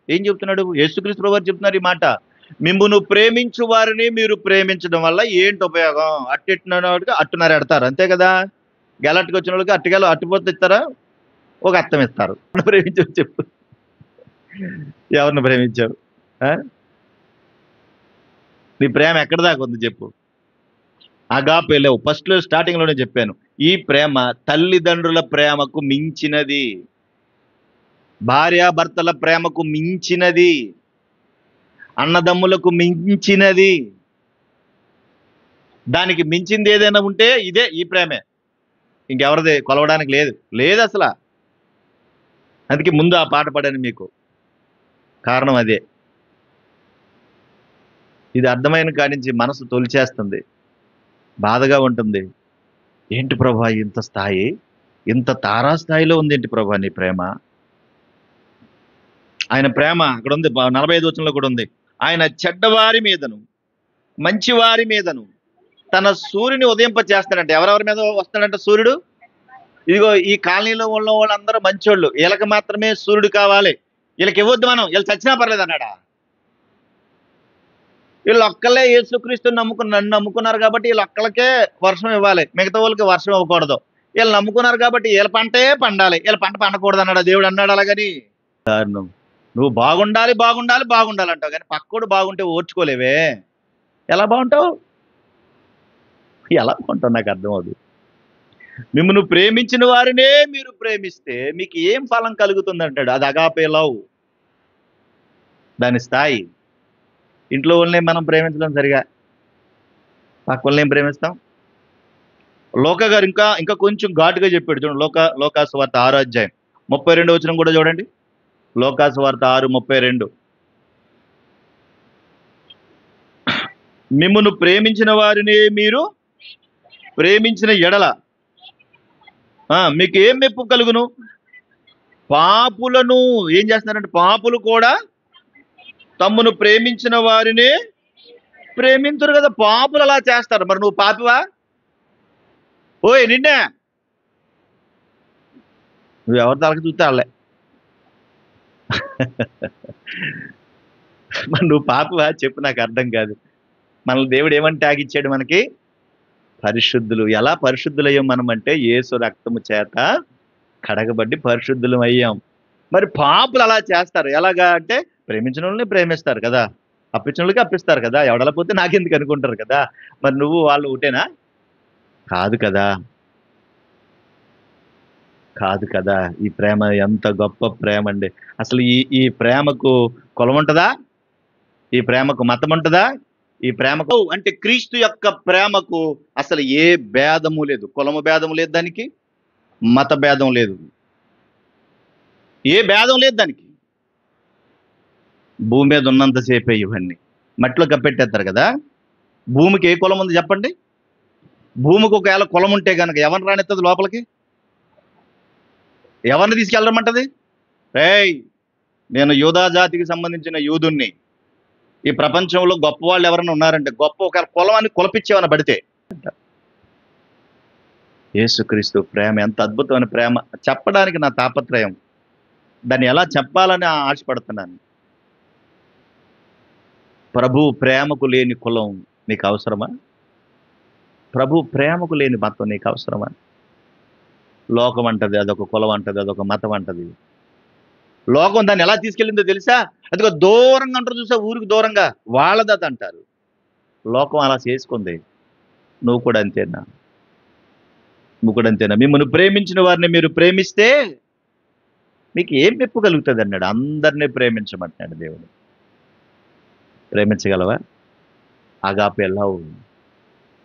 ఏం చెప్తున్నాడు? యేసుక్రీస్తు ప్రభువు వారు చెప్తున్నారు ఈ మాట. మిమ్మును ప్రేమించు వారిని మీరు ప్రేమించడం వల్ల ఏంటి ఉపయోగం? అట్టెట్టినవాడికి అట్టున్నర ఎడతారు, అంతే కదా. గెలట్టుకు వచ్చిన వాళ్ళకి అట్టుగెల అట్టుపోతే ఇస్తారా? ఒక అర్థం ఇస్తారు. ప్రేమించావు చెప్పు, ఎవరిని ప్రేమించావు? నీ ప్రేమ ఎక్కడి దాకా ఉంది చెప్పు? అగాపే లేవు. ఫస్ట్ లో స్టార్టింగ్ లోనే చెప్పాను, ఈ ప్రేమ తల్లిదండ్రుల ప్రేమకు మించినది, భార్యాభర్తల ప్రేమకు మించినది, అన్నదమ్ములకు మించినది. దానికి మించింది ఏదైనా ఉంటే ఇదే, ఈ ప్రేమే. ఇంకెవరిది కొలవడానికి లేదు, లేదు అసలు. అందుకే ముందు ఆ పాట పాడాను మీకు, కారణం అదే. ఇది అర్థమైన కాడి నుంచి మనసు తొలిచేస్తుంది, బాధగా ఉంటుంది. ఏంటి ప్రభా ఇంత స్థాయి, ఇంత తారాస్థాయిలో ఉంది ఏంటి ప్రభా నీ ప్రేమ? ఆయన ప్రేమ అక్కడ ఉంది, 45 వచనంలో కూడా ఉంది. ఆయన చెడ్డవారి మీదను మంచివారి మీదను తన సూర్యుని ఉదయింప చేస్తాడంట. ఎవరెవరి మీద వస్తాడంట సూర్యుడు? ఇదిగో ఈ కాలనీలో ఉన్న వాళ్ళందరూ మంచోళ్ళు, వీళ్ళకి మాత్రమే సూర్యుడు కావాలి, వీళ్ళకి ఇవ్వద్దు, మనం వీళ్ళు చచ్చినా పర్లేదు అన్నాడా? వీళ్ళు ఒక్కళ్ళే యేసుక్రీస్తుని నన్ను నమ్ముకున్నారు కాబట్టి వీళ్ళు ఒక్కళ్ళకే వర్షం ఇవ్వాలి, మిగతా వాళ్ళకి వర్షం ఇవ్వకూడదు. వీళ్ళు నమ్ముకున్నారు కాబట్టి వీళ్ళ పంటే పండాలి, వీళ్ళ పంట పండకూడదు అన్నాడా దేవుడు? అన్నాడు అలాగని. కారణం, నువ్వు బాగుండాలి బాగుండాలి బాగుండాలి అంటావు, కానీ పక్కోడు బాగుంటే ఓర్చుకోలేవే. ఎలా బాగుంటావు? ఎలా కొంటావు నాకు అర్థం అవుతుంది. మిమ్మల్ని ప్రేమించిన వారినే మీరు ప్రేమిస్తే మీకు ఏం ఫలం కలుగుతుంది అంటాడు. అది అగాపే లవ్. దాని స్థాయి. ఇంట్లో వాళ్ళని మనం ప్రేమించడం సరిగా, పక్క వాళ్ళని ఏం ప్రేమిస్తాం? లోక గారు ఇంకా ఇంకా కొంచెం ఘాటుగా చెప్పాడు చూడండి. లోకాసు వార్త 6 అధ్యాయం 32 వచనం కూడా చూడండి. లోకాసు వార్త 6:32. మిమ్మును ప్రేమించిన వారిని మీరు ప్రేమించిన ఎడల మీకు ఏం మెప్పు కలుగును? పాపులను ఏం చేస్తున్నారంటే, పాపులు కూడా తమ్మును ప్రేమించిన వారిని ప్రేమించరు కదా. పాపులు అలా చేస్తారు. మరి నువ్వు పాపివా? ఓయ్ నిన్నే, నువ్వు ఎవరి తలకి చూస్తే వాళ్ళే. మరి నువ్వు పాపివా చెప్పు, నాకు అర్థం కాదు. మనల్ని దేవుడు ఏమని ట్యాగ్ ఇచ్చాడు మనకి? పరిశుద్ధులు. ఎలా పరిశుద్ధులయ్యాం మనం అంటే, యేసు రక్తము చేత కడగబడి పరిశుద్ధులం అయ్యాం. మరి పాపులు అలా చేస్తారు. ఎలాగా అంటే, ప్రేమించిన వాళ్ళని ప్రేమిస్తారు కదా, అప్పించిన వాళ్ళకి అప్పిస్తారు కదా, ఎవడలపోతే నాకెందుకు అనుకుంటారు కదా. మరి నువ్వు వాళ్ళు ఒకటేనా? కాదు కదా, కాదు కదా. ఈ ప్రేమ ఎంత గొప్ప ప్రేమ అండి. అసలు ఈ ఈ ప్రేమకు కులం ఉంటుందా? ఈ ప్రేమకు మతం ఉంటుందా? ఈ ప్రేమకు అంటే క్రీస్తు యొక్క ప్రేమకు అసలు ఏ భేదము లేదు. కులము భేదం లేదు దానికి, మత భేదం లేదు, ఏ భేదం లేదు దానికి. భూమి మీద ఉన్నంతసేపే ఇవన్నీ. మట్టిలో కప్పెట్టేస్తారు కదా. భూమికి ఏ కులం ఉంది చెప్పండి? భూమికి ఒకవేళ కులం ఉంటే కనుక ఎవరిని రానిస్తుంది లోపలికి? ఎవరిని తీసుకెళ్ళమంటది? రేయ్, నేను యూదా జాతికి సంబంధించిన యూదుణ్ణి. ఈ ప్రపంచంలో గొప్ప వాళ్ళు ఎవరైనా ఉన్నారంటే, గొప్ప ఒక కులమాన్ని కులపిచ్చేవని పడితే. యేసుక్రీస్తు ప్రేమ ఎంత అద్భుతమైన ప్రేమ చెప్పడానికి నా తాపత్రయం. దాన్ని ఎలా చెప్పాలని ఆశపడుతున్నాను. ప్రభు ప్రేమకు లేని కులం నీకు అవసరమా? ప్రభు ప్రేమకు లేని మతం నీకు అవసరమా? లోకం అంటది అదొక కులం అంటది, అదొక మతం అంటది. లోకం దాన్ని ఎలా తీసుకెళ్ళిందో తెలుసా? అదిగో దూరంగా అంటారు చూసా, ఊరికి దూరంగా, వాళ్ళదత అంటారు. లోకం అలా చేసుకుంది. నువ్వు కూడా అంతేనా? నువ్వు కూడా అంతేనా? మిమ్మల్ని ప్రేమించిన వారిని మీరు ప్రేమిస్తే మీకు ఏం మెప్పు కలుగుతుంది అన్నాడు. అందరినీ ప్రేమించమంటున్నాడు దేవుడు. ప్రేమించగలవా? Agape love.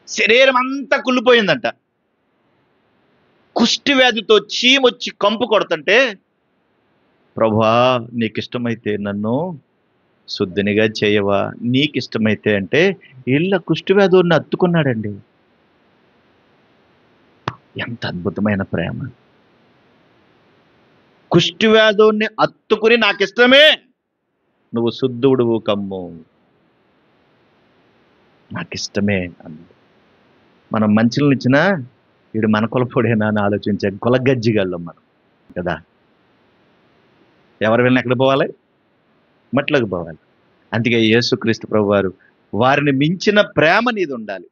శరీరం అంతా కుళ్ళిపోయిందంట. కుష్టి వ్యాధితో చీమొచ్చి కంపు కొడుతుంటే, ప్రభువా నీకు ఇష్టమైతే నన్ను శుద్ధినిగా చేయవా, నీకు ఇష్టమైతే అంటే ఇళ్ళ కుష్టి వ్యాధుని అత్తుకున్నాడండి. ఎంత అద్భుతమైన ప్రేమ! కుష్టి వ్యాధుని అత్తుకుని నాకు ఇష్టమే, నువ్వు శుద్ధుడువు కమ్ము, నాకు ఇష్టమే అన్నాడు. మనం మంచులను ఇచ్చినా వీడు మన కులపొడేనా అని ఆలోచించే కులగజ్జిగళ్ళం మనం కదా. ఎవరు వెళ్ళిన ఎక్కడ పోవాలి? మట్లోకి పోవాలి. అందుకే యేసుక్రీస్తు ప్రభువారు వారిని మించిన ప్రేమ నీది ఉండాలి.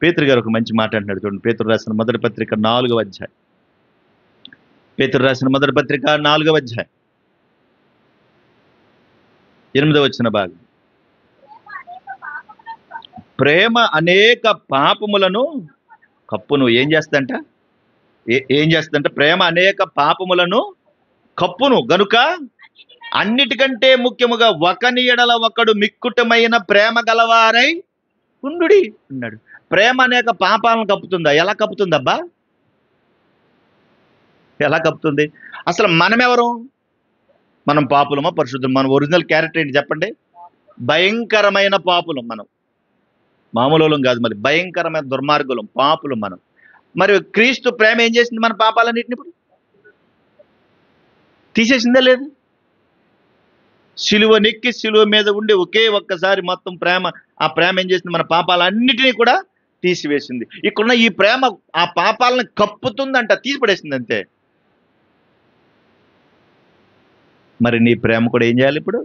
పేతురు గారు ఒక మంచి మాట అంటున్నాడు చూడండి. పేతురు రాసిన మొదటి పత్రిక 4వ అధ్యాయం. పేతురు రాసిన మొదటి పత్రిక 4వ అధ్యాయం 8వ వచన భాగం. ప్రేమ అనేక పాపములను కప్పును ఏం చేస్తుందంట? ఏం చేస్తుందంట? ప్రేమ అనేక పాపములను కప్పును గనుక అన్నిటికంటే ముఖ్యముగా ఒకని ఎడల ఒకడు మిక్కుటమైన ప్రేమ గలవారై ఉండుడి అన్నాడు. ప్రేమ అనేక పాపాలను కప్పుతుందా? ఎలా కప్పుతుందబ్బా? ఎలా కప్పుతుంది? అసలు మనమెవరు? మనం పాపులమా పరిశుద్ధం? మన ఒరిజినల్ క్యారెక్టర్ ఏంటి చెప్పండి? భయంకరమైన పాపులం మనం. మామూలు కాదు, మరి భయంకరమైన దుర్మార్గులం, పాపులం మనం. మరి క్రీస్తు ప్రేమ ఏం చేసింది? మన పాపాలన్నింటిని ఇప్పుడు తీసేసిందా లేదు? సిలువ నెక్కి సిలువ మీద ఉండి ఒకే ఒక్కసారి మొత్తం ప్రేమ, ఆ ప్రేమ ఏం చేసింది? మన పాపాలన్నిటినీ కూడా తీసివేసింది. ఇక్కడున్న ఈ ప్రేమ ఆ పాపాలను కప్పుతుందంట, తీసిపడేసింది అంతే. మరి నీ ప్రేమ కూడా ఏం చేయాలి ఇప్పుడు?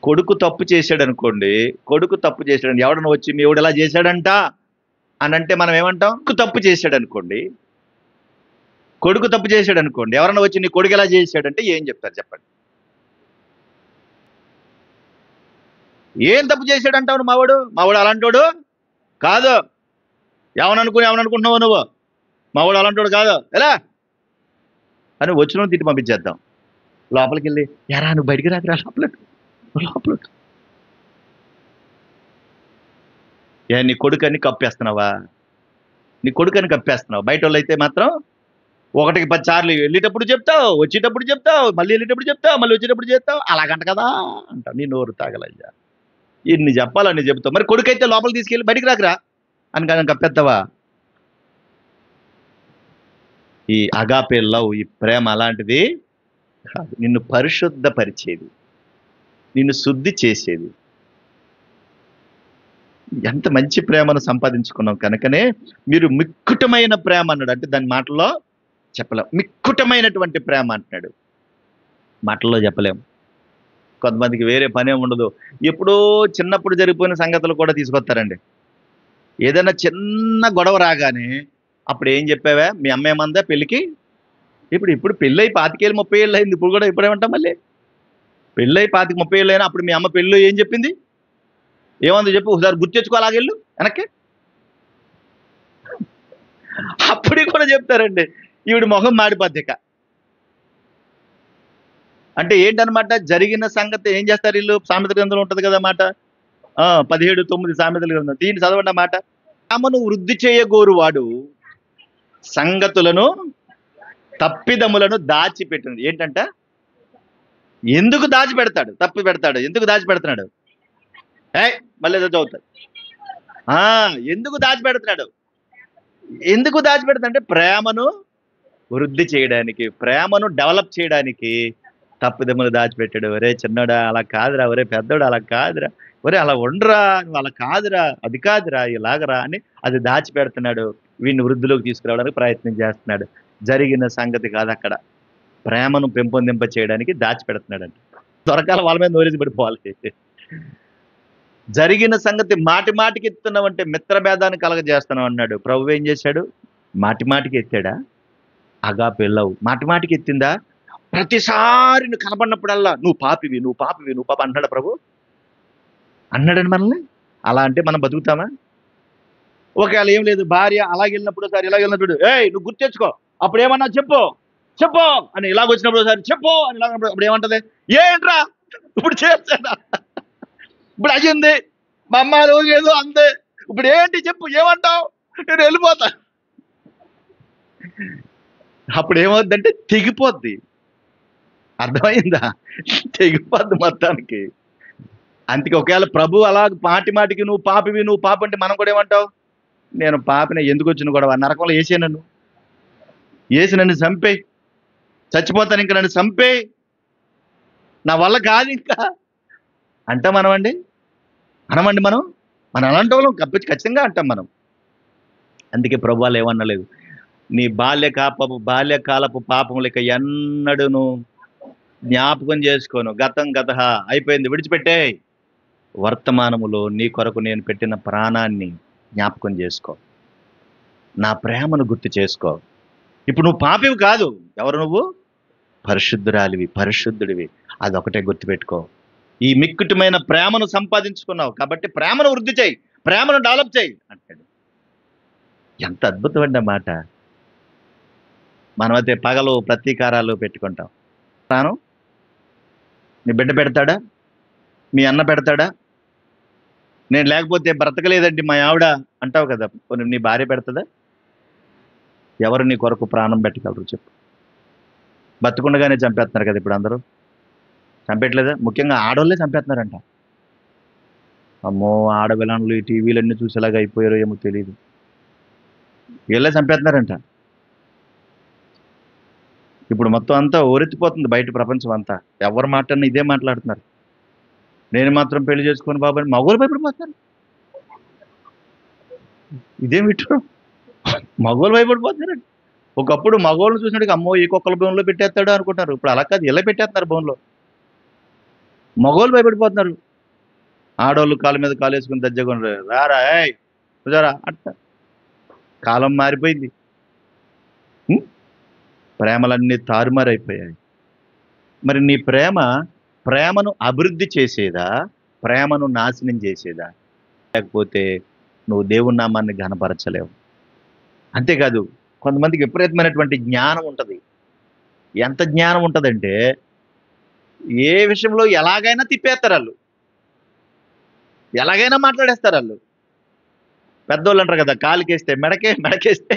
కొడుకు తప్పు చేశాడు అనుకోండి, కొడుకు తప్పు చేశాడు, ఎవడన్నా వచ్చి మీ ఎవడు ఎలా చేశాడంట అని అంటే మనం ఏమంటాం? తప్పు చేశాడు అనుకోండి, కొడుకు తప్పు చేశాడు అనుకోండి, ఎవరన్నా వచ్చి నీ కొడుకు ఎలా చేశాడంటే ఏం చెప్తారు చెప్పండి? ఏం తప్పు చేశాడు అంటావు? మావాడు అలాంటోడు కాదు, ఏమనుకుంటున్నావు నువ్వు? మా వాడు అలాంటి కాదు, ఎలా అని వచ్చిన తిట్టి పంపించేద్దాం. లోపలికి వెళ్ళి, ఎరా నువ్వు బయటికి రాదురా, లోపల నీ కొడుకని కప్పేస్తున్నావా? నీ కొడుకని కప్పేస్తున్నావు. బయట వాళ్ళు అయితే మాత్రం 1కి 10 సార్లు వెళ్ళేటప్పుడు చెప్తావు, వచ్చేటప్పుడు చెప్తావు, మళ్ళీ వెళ్ళేటప్పుడు చెప్తావు, మళ్ళీ వచ్చేటప్పుడు చెప్తావు, అలాగంట కదా అంటావు. నీ నోరు తాగలయ్యా, ఇన్ని చెప్పాలని చెప్తావు. మరి కొడుకైతే లోపలికి తీసుకెళ్ళి బయటికి రాకరా అని కానీ కప్పేస్తావా? ఈ అగాపే లవ్, ఈ ప్రేమ అలాంటిది కాదు. నిన్ను పరిశుద్ధపరిచేది, నిన్ను శుద్ధి చేసేది. ఎంత మంచి ప్రేమను సంపాదించుకున్నాం కనుకనే మీరు మిక్కుటమైన ప్రేమ అన్నాడు. అంటే దాని మాటల్లో చెప్పలేం. మిక్కుటమైనటువంటి ప్రేమ అంటున్నాడు, మాటల్లో చెప్పలేము. కొంతమందికి వేరే పనే ఉండదు, ఎప్పుడో చిన్నప్పుడు జరిగిపోయిన సంగతులు కూడా తీసుకొస్తారండి. ఏదైనా చిన్న గొడవ రాగానే, అప్పుడు ఏం చెప్పావా, మీ అమ్మ ఏమందా పెళ్ళికి? ఇప్పుడు పెళ్ళి 25 ఏళ్ళు 30 ఏళ్ళు అయింది, ఇప్పుడు కూడా ఇప్పుడేమంటాం మళ్ళీ? పెళ్ళి 25 30 ఏళ్ళు అయినా అప్పుడు మీ అమ్మ పెళ్ళిలో ఏం చెప్పింది? ఏమందో చెప్పు, ఒకసారి గుర్తు తెచ్చుకో, అలాగెళ్ళు వెనక్కి. అప్పటికి కూడా చెప్తారండి, ఈవిడ మొహం మాడిపోద్దిక. అంటే ఏంటనమాట, జరిగిన సంగతి ఏం చేస్తారు వీళ్ళు? సామెత గ్రంథంలో ఉంటుంది కదా మాట, 17:9 సామెతల గ్రంథం. దీన్ని చదవండి మాట. ప్రేమను వృద్ధి చేయగోరువాడు సంగతులను తప్పిదములను దాచిపెట్టినది. ఏంటంట? ఎందుకు దాచిపెడతాడు? తప్పి పెడతాడు. ఎందుకు దాచిపెడుతున్నాడు? మళ్ళీ ఏదో చదువుతాడు. ఎందుకు దాచిపెడుతున్నాడు? ఎందుకు దాచిపెడతాడంటే ప్రేమను వృద్ధి చేయడానికి, ప్రేమను డెవలప్ చేయడానికి తప్పిదములు దాచిపెట్టాడు. ఒరే చిన్నోడా అలా కాదురా, ఒరే పెద్దోడు అలా కాదురా, ఒరే అలా ఉండరా, నువ్వు అలా కాదురా, అది కాదురా, ఇలాగరా అని అది దాచిపెడుతున్నాడు. వీడిని వృద్ధిలోకి తీసుకురావడానికి ప్రయత్నం చేస్తున్నాడు. జరిగిన సంగతి కాదు, అక్కడ ప్రేమను పెంపొందింప చేయడానికి దాచిపెడుతున్నాడంట. దొరకాల వాళ్ళ మీద నోరేసి పడిపోవాలి. జరిగిన సంగతి మాటి మాటికి ఎత్తున్నావంటే మిత్రభేదాన్ని కలగజేస్తున్నావు అన్నాడు. ప్రభు ఏం చేశాడు? మాటి మాటికి ఎత్తాడా? అగాపే లవ్ మాటి మాటికి ఎత్తిందా? ప్రతిసారి నువ్వు కనబడినప్పుడల్లా నువ్వు పాపివి, నువ్వు పాపివి, నువ్వు పాప అన్నాడు ప్రభు? అన్నాడని మనల్ని? అలా అంటే మనం బతుకుతామా? ఒకవేళ ఏం లేదు, భార్య అలాగెళ్ళినప్పుడు సార్ ఇలాగెళ్ళినప్పుడు, నువ్వు గుర్తు తెచ్చుకో, అప్పుడు ఏమన్నా చెప్పు చెప్పు అని, ఇలాగొచ్చినప్పుడు సార్ చెప్పు అని ఇలాగప్పుడు అప్పుడు ఏమంటది? ఏంట్రా ఇప్పుడు చేస్తాడా? ఇప్పుడు అయ్యింది, మా అమ్మ రోజు ఏదో అంతే, ఇప్పుడు ఏంటి చెప్పు, ఏమంటావు? నేను వెళ్ళిపోతా. అప్పుడు ఏమవుద్దంటే తెగిపోద్ది. అర్థమైందా? తెగిపోద్ది మొత్తానికి. అందుకే ఒకవేళ ప్రభు అలా మాటి మాటికి నువ్వు పాపివి, నువ్వు పాప అంటే మనం కూడా ఏమంటావు? నేను పాపిన, ఎందుకు వచ్చిన గొడవ? నరకంలో వేసే నన్ను, వేసి నన్ను చంపేయి, చచ్చిపోతాను, ఇంకా నన్ను చంపేయి, నా వల్ల కాదు ఇంకా అంటాం మనమండి. అనమండి మనం అలాంటి వాళ్ళం ఖచ్చితంగా అంటాం మనం. అందుకే ప్రభు వాళ్ళు ఏమనలేదు, నీ బాల్యకాలపు పాపం లేక ఎన్నడూను జ్ఞాపకం చేసుకోను, గతం గత అయిపోయింది, విడిచిపెట్టే, వర్తమానములో నీ కొరకు నేను పెట్టిన ప్రాణాన్ని జ్ఞాపకం చేసుకో, నా ప్రేమను గుర్తు చేసుకో. ఇప్పుడు నువ్వు పాపివి కాదు, ఎవరు నువ్వు? పరిశుద్ధురాలివి, పరిశుద్ధుడివి. అదొకటే గుర్తుపెట్టుకో. ఈ మిక్కుటమైన ప్రేమను సంపాదించుకున్నావు కాబట్టి ప్రేమను వృద్ధి చేయి, ప్రేమను డెవలప్ చేయి అంటాడు. ఎంత అద్భుతమైన మాట. మనమైతే పగలు ప్రతీకారాలు పెట్టుకుంటాం. తాను నీ బిడ్డ పెడతాడా? మీ అన్న పెడతాడా? నేను లేకపోతే బ్రతకలేదండి మా ఆవిడ అంటావు కదా. నీ భార్య పెడతాదా? ఎవరు నీ కొరకు ప్రాణం పెట్టగలరు చెప్పు? బతుకుండగానే చంపేస్తున్నారు కదా ఇప్పుడు అందరూ. చంపేయట్లేదా? ముఖ్యంగా ఆడవాళ్ళే చంపేస్తున్నారంట. అమ్మో, ఆడవిలన్లు ఈ టీవీలన్నీ చూసేలాగా అయిపోయారో ఏమో తెలియదు, వీళ్ళే చంపేస్తున్నారంట. ఇప్పుడు మొత్తం అంతా ఓరెత్తిపోతుంది బయట ప్రపంచం అంతా. ఎవరు మాట్లాడినా ఇదే మాట్లాడుతున్నారు. నేను మాత్రం పెళ్లి చేసుకుని బాబు అని మగవాళ్ళు భయపడిపోతున్నారు. ఇదేం విట్టు, మగవాళ్ళు భయపడిపోతున్నారండి. ఒకప్పుడు మగవాళ్ళని చూసినట్టుగా అమ్మో ఈ కుక్కల బోన్లో పెట్టేస్తాడు అనుకుంటారు. ఇప్పుడు అలా కాదు, ఇలా పెట్టేస్తున్నారు బోన్లో. మగవాళ్ళు భయపడిపోతున్నారు. ఆడవాళ్ళు కాళ్ళ మీద కాలు వేసుకుని దజ్జగా రారా చూసారా అంట. కాలం మారిపోయింది. ప్రేమలన్నీ తారుమారైపోయాయి. మరి నీ ప్రేమను అభివృద్ధి చేసేదా, ప్రేమను నాశనం చేసేదా? లేకపోతే నువ్వు దేవుని నామాన్ని ఘనపరచలేవు. అంతేకాదు కొంతమందికి విపరీతమైనటువంటి జ్ఞానం ఉంటుంది. ఎంత జ్ఞానం ఉంటుందంటే ఏ విషయంలో ఎలాగైనా తిప్పేస్తారు వాళ్ళు, ఎలాగైనా మాట్లాడేస్తారు వాళ్ళు. పెద్దోళ్ళు అంటారు కదా, కాలికేస్తే మెడకేస్తే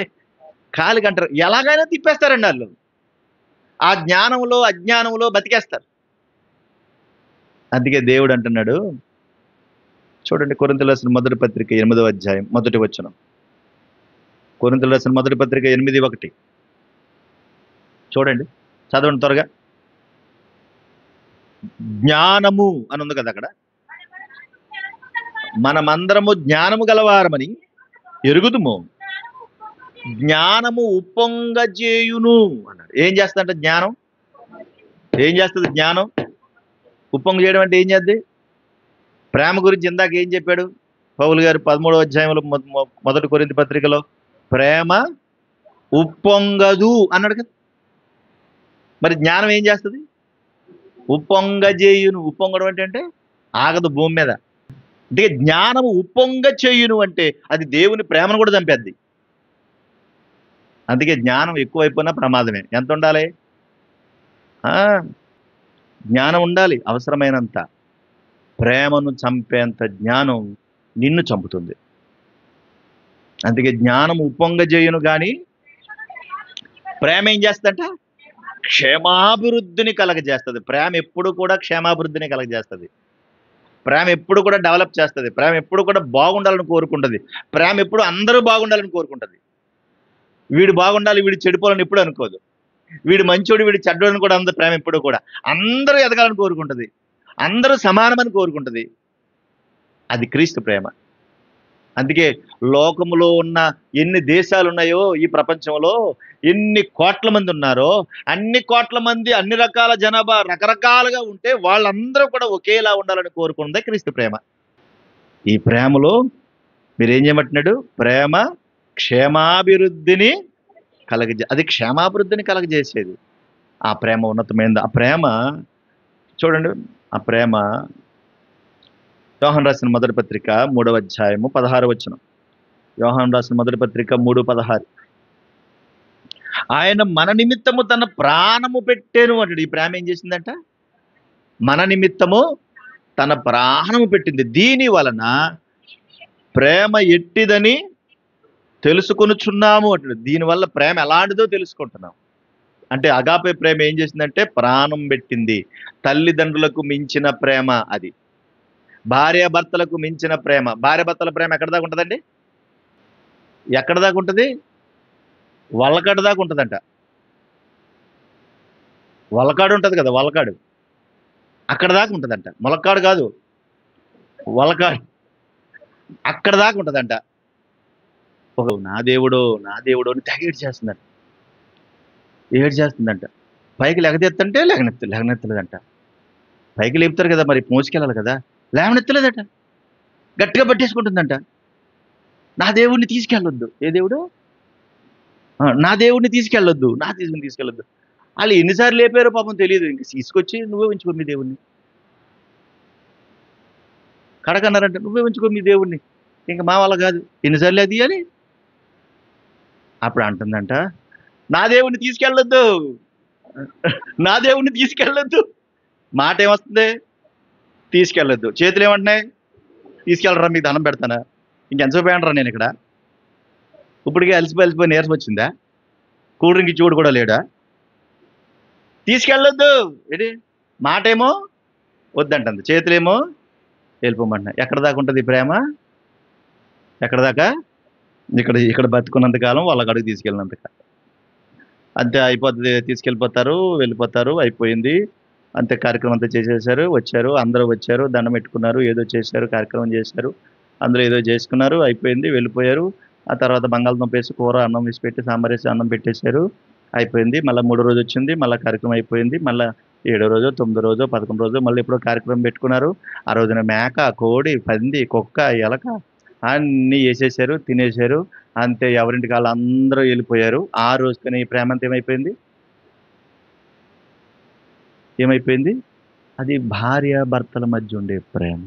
కాలికి అంటారు. ఎలాగైనా తిప్పేస్తారండి వాళ్ళు. ఆ జ్ఞానంలో అజ్ఞానంలో బతికేస్తారు. అందుకే దేవుడు అంటున్నాడు చూడండి, కొరింథీయులకు రాసిన మొదటి పత్రిక 8వ అధ్యాయం మొదటి వచనం. కొరింథీయులకు రాసిన మొదటి పత్రిక 8:1 చూడండి, చదవండి త్వరగా. జ్ఞానము అని ఉంది కదా అక్కడ. మనమందరము జ్ఞానము గలవారమని ఎరుగుదుము, జ్ఞానము ఉప్పొంగజేయును అన్నాడు. ఏం చేస్తుందంటే జ్ఞానం ఏం చేస్తుంది? జ్ఞానం ఉప్పొంగ చేయడం అంటే ఏం చేద్ది? ప్రేమ గురించి ఇందాక ఏం చెప్పాడు పౌలు గారు 13వ అధ్యాయంలో మొదటి కొరింథీ పత్రికలో? ప్రేమ ఉప్పొంగదు అన్నాడు కదా. మరి జ్ఞానం ఏం చేస్తుంది? ఉప్పొంగజేయును. ఉప్పొంగడం అంటే ఆగదు భూమి మీద. అంటే జ్ఞానము ఉప్పొంగ చేయును అంటే అది దేవుని ప్రేమను కూడా చంపేద్ది. అందుకే జ్ఞానం ఎక్కువైపోయినా ప్రమాదమే. ఎంత ఉండాలి? జ్ఞానం ఉండాలి అవసరమైనంత. ప్రేమను చంపేంత జ్ఞానం నిన్ను చంపుతుంది. అందుకే జ్ఞానం ఉప్పొంగజేయును కానీ ప్రేమ ఏం చేస్తుందంట? క్షేమాభివృద్ధిని కలగజేస్తుంది. ప్రేమ ఎప్పుడు కూడా క్షేమాభివృద్ధిని కలగజేస్తుంది. ప్రేమ ఎప్పుడు కూడా డెవలప్ చేస్తుంది. ప్రేమ ఎప్పుడు కూడా బాగుండాలని కోరుకుంటుంది. ప్రేమ ఎప్పుడు అందరూ బాగుండాలని కోరుకుంటుంది. వీడు బాగుండాలి, వీడు చెడిపోవాలని ఎప్పుడు అనుకోదు. వీడు మంచోడు, వీడు చెడ్డోడని కూడా అందరూ ప్రేమ ఎప్పుడు కూడా అందరూ ఎదగాలని కోరుకుంటుంది. అందరూ సమానమని కోరుకుంటుంది. అది క్రీస్తు ప్రేమ. అందుకే లోకములో ఉన్న ఎన్ని దేశాలు ఉన్నాయో, ఈ ప్రపంచంలో ఎన్ని కోట్ల మంది ఉన్నారో, అన్ని కోట్ల మంది అన్ని రకాల జనాభా రకరకాలుగా ఉంటే వాళ్ళందరూ కూడా ఒకేలా ఉండాలని కోరుకున్నదే క్రీస్తు ప్రేమ. ఈ ప్రేమలో మీరేం చేయమంటున్నాడు? ప్రేమ క్షేమాభివృద్ధిని అది క్షేమాభివృద్ధిని కలగజేసేది. ఆ ప్రేమ ఉన్నతమైనది. ఆ ప్రేమ చూడండి, ఆ ప్రేమ యోహాను రాసిన మొదటి పత్రిక 3వ అధ్యాయము 16వ వచనం. యోహాను రాసిన మొదటి పత్రిక 3:16. ఆయన మన నిమిత్తము తన ప్రాణము పెట్టాను అంటాడు. ఈ ప్రేమ ఏం చేసిందంట? మన నిమిత్తము తన ప్రాణము పెట్టింది. దీని వలన ప్రేమ ఎట్టిదని తెలుసుకొనుచున్నాము అంటాడు. దీనివల్ల ప్రేమ ఎలాంటిదో తెలుసుకుంటున్నాం. అంటే అగాపే ప్రేమ ఏం చేసిందంటే ప్రాణం పెట్టింది. తల్లిదండ్రులకు మించిన ప్రేమ అది. భార్యాభర్తలకు మించిన ప్రేమ. భార్యాభర్తల ప్రేమ ఎక్కడ దాకా ఉంటుందండి? ఎక్కడ దాకా ఉంటుంది? వలకాడు దాకా ఉంటుందంట. వలకాడు ఉంటుంది కదా, వలకాడు అక్కడ దాకా ఉంటుందంట. మొలకాడు కాదు, వలకాడు అక్కడ దాకా ఉంటుందంట. నా దేవుడు నా దేవుడు అని తెగ ఏడ్చేస్తుందంట. పైకి లెగదెత్తంటే లేగనెత్తలేదంట. పైకి లేపుతారు కదా, మరి మోసుకెళ్ళాలి కదా, లేవనెత్తలేదట. గట్టిగా పట్టేసుకుంటుందంట. నా దేవుడిని తీసుకెళ్ళొద్దు. ఏ దేవుడు? నా దేవుడిని తీసుకెళ్ళొద్దు, నా దేవుడిని తీసుకెళ్ళొద్దు. వాళ్ళు ఎన్నిసార్లు లేపారో పాపం తెలియదు. ఇంక తీసుకొచ్చి నువ్వే ఉంచుకో మీ దేవుడిని. కడకన్నారంట, నువ్వే ఉంచుకో మీ దేవుడిని, ఇంక మా వల్ల కాదు, ఎన్నిసార్లు అది అని. అప్పుడు అంటుందంట, నా దేవుడిని తీసుకెళ్ళొద్దు, నా దేవుడిని తీసుకెళ్ళొద్దు. మాట ఏమొస్తుంది? తీసుకెళ్ళొద్దు. చేతులు ఏమంటున్నాయి? తీసుకెళ్ళరా, మీకు దండం పెడతానా, ఇంకెంతసేపు ఏంటరా నేను ఇక్కడ, ఇప్పటికే అలసిపోయి నీరసం వచ్చిందా, కూల్ డ్రింక్ ఇచ్చి కూడా లేడా, తీసుకెళ్ళొద్దు. ఏంటి మాట ఏమో వద్దంటుంది, చేతులేమో వెళ్ళిపోమంటున్నా. ఎక్కడ దాకా ఉంటుంది ప్రేమ? ఎక్కడ దాకా? ఇక్కడ బతుకున్నంత కాలం వాళ్ళ అడుగు తీసుకెళ్ళినంత కాలం అంతే అయిపోతుంది. తీసుకెళ్ళిపోతారు, వెళ్ళిపోతారు, అయిపోయింది అంతే. కార్యక్రమం అంతా చేసేసారు, వచ్చారు, అందరూ వచ్చారు, దండం పెట్టుకున్నారు, ఏదో చేశారు, కార్యక్రమం చేశారు, అందరూ ఏదో చేసుకున్నారు, అయిపోయింది, వెళ్ళిపోయారు. ఆ తర్వాత బంగాళదుంప వేసి కూర అన్నం వేసి పెట్టి సాంబార్ వేసి అన్నం పెట్టేశారు, అయిపోయింది. మళ్ళీ 3వ రోజు వచ్చింది, మళ్ళీ కార్యక్రమం అయిపోయింది. మళ్ళీ 7వ రోజు, 9వ రోజు, 11వ రోజు మళ్ళీ ఎప్పుడో కార్యక్రమం పెట్టుకున్నారు. ఆ రోజున మేక, కోడి, పంది, కుక్క, ఎలక అన్నీ వేసేసారు, తినేశారు, అంతే. ఎవరింటికి వాళ్ళు అందరూ వెళ్ళిపోయారు. ఆ రోజుకని ప్రేమ అంతా ఏమైపోయింది? అది భార్య భర్తల మధ్య ఉండే ప్రేమ.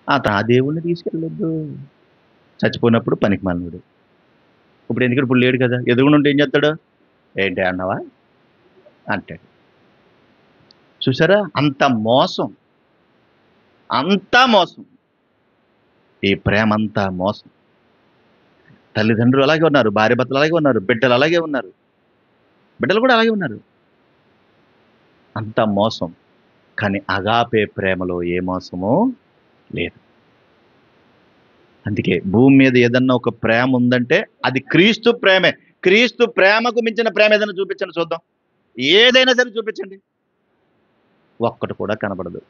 ఆ దేవుణ్ణి తీసుకెళ్ళొద్దు. చచ్చిపోయినప్పుడు పనికిమాలినోడు. ఇప్పుడు ఎందుకంటే ఇప్పుడు లేడు కదా! ఎదురుగుండా ఉంటే ఏం చేస్తాడు? ఏంటి అన్నావా? అంటాడు. చూసారా? అంత మోసం. అంతా మోసం. ఈ ప్రేమంతా మోసం. తల్లిదండ్రులు అలాగే ఉన్నారు. భార్యాభర్తలు అలాగే ఉన్నారు. బిడ్డలు అలాగే ఉన్నారు. బిడ్డలు కూడా అలాగే ఉన్నారు. అంతా మోసం. కానీ అగాపే ప్రేమలో ఏ మోసమూ లేదు. అందుకే భూమి మీద ఏదన్నా ఒక ప్రేమ ఉందంటే అది క్రీస్తు ప్రేమే. క్రీస్తు ప్రేమకు మించిన ప్రేమ ఏదైనా చూపించండి చూద్దాం. ఏదైనా సరే చూపించండి. ఒక్కటి కూడా కనబడదు.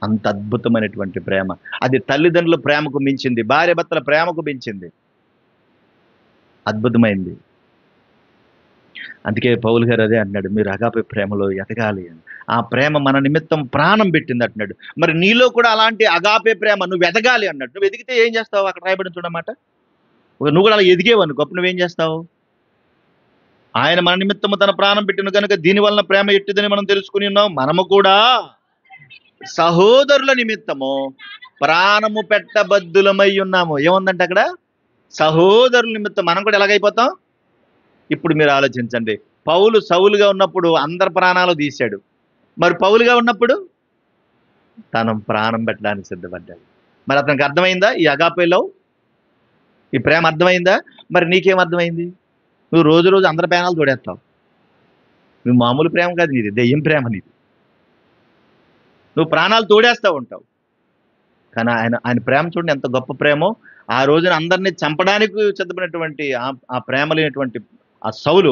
అంత అద్భుతమైనటువంటి ప్రేమ. అది తల్లిదండ్రుల ప్రేమకు మించింది. భార్యాభర్తల ప్రేమకు మించింది. అద్భుతమైంది. అందుకే పౌలు గారు అదే అంటున్నాడు, మీరు అగాపే ప్రేమలో ఎదగాలి అని. ఆ ప్రేమ మన నిమిత్తం ప్రాణం పెట్టింది అంటున్నాడు. మరి నీలో కూడా అలాంటి అగాపే ప్రేమ నువ్వు ఎదగాలి అన్నాడు. నువ్వు ఎదిగితే ఏం చేస్తావు? అక్కడ రాయబడి చూడమాట. నువ్వు కూడా అలా ఎదిగేవు అనుకో, అప్పుడు నువ్వేం చేస్తావు? ఆయన మన నిమిత్తము తన ప్రాణం పెట్టిన కనుక దీని వలన ప్రేమ ఎట్టిదని మనం తెలుసుకుని ఉన్నాం. మనము కూడా సహోదరుల నిమిత్తము ప్రాణము పెట్టబద్దులమై ఉన్నాము. ఏముందంటే అక్కడ? సహోదరుల నిమిత్తం మనం కూడా ఎలాగైపోతాం? ఇప్పుడు మీరు ఆలోచించండి. పౌలు సౌలుగా ఉన్నప్పుడు అందరి ప్రాణాలు తీశాడు. మరి పౌలుగా ఉన్నప్పుడు తను ప్రాణం పెట్టడానికి సిద్ధపడ్డాడు. మరి అతనికి అర్థమైందా ఈ అగాపే లవ్? ఈ ప్రేమ అర్థమైందా? మరి నీకేం అర్థమైంది? నువ్వు రోజు రోజు అందరి ప్రాణాలు తోడేస్తావు. నువ్వు మామూలు ప్రేమ కాదు నీది, దెయ్యం ప్రేమ నీది. నువ్వు ప్రాణాలు తోడేస్తూ ఉంటావు. కానీ ఆయన ఆయన ప్రేమ చూడండి ఎంత గొప్ప ప్రేమో. ఆ రోజున అందరినీ చంపడానికి సిద్ధపడినటువంటి ఆ ప్రేమ లేనటువంటి ఆ సౌలు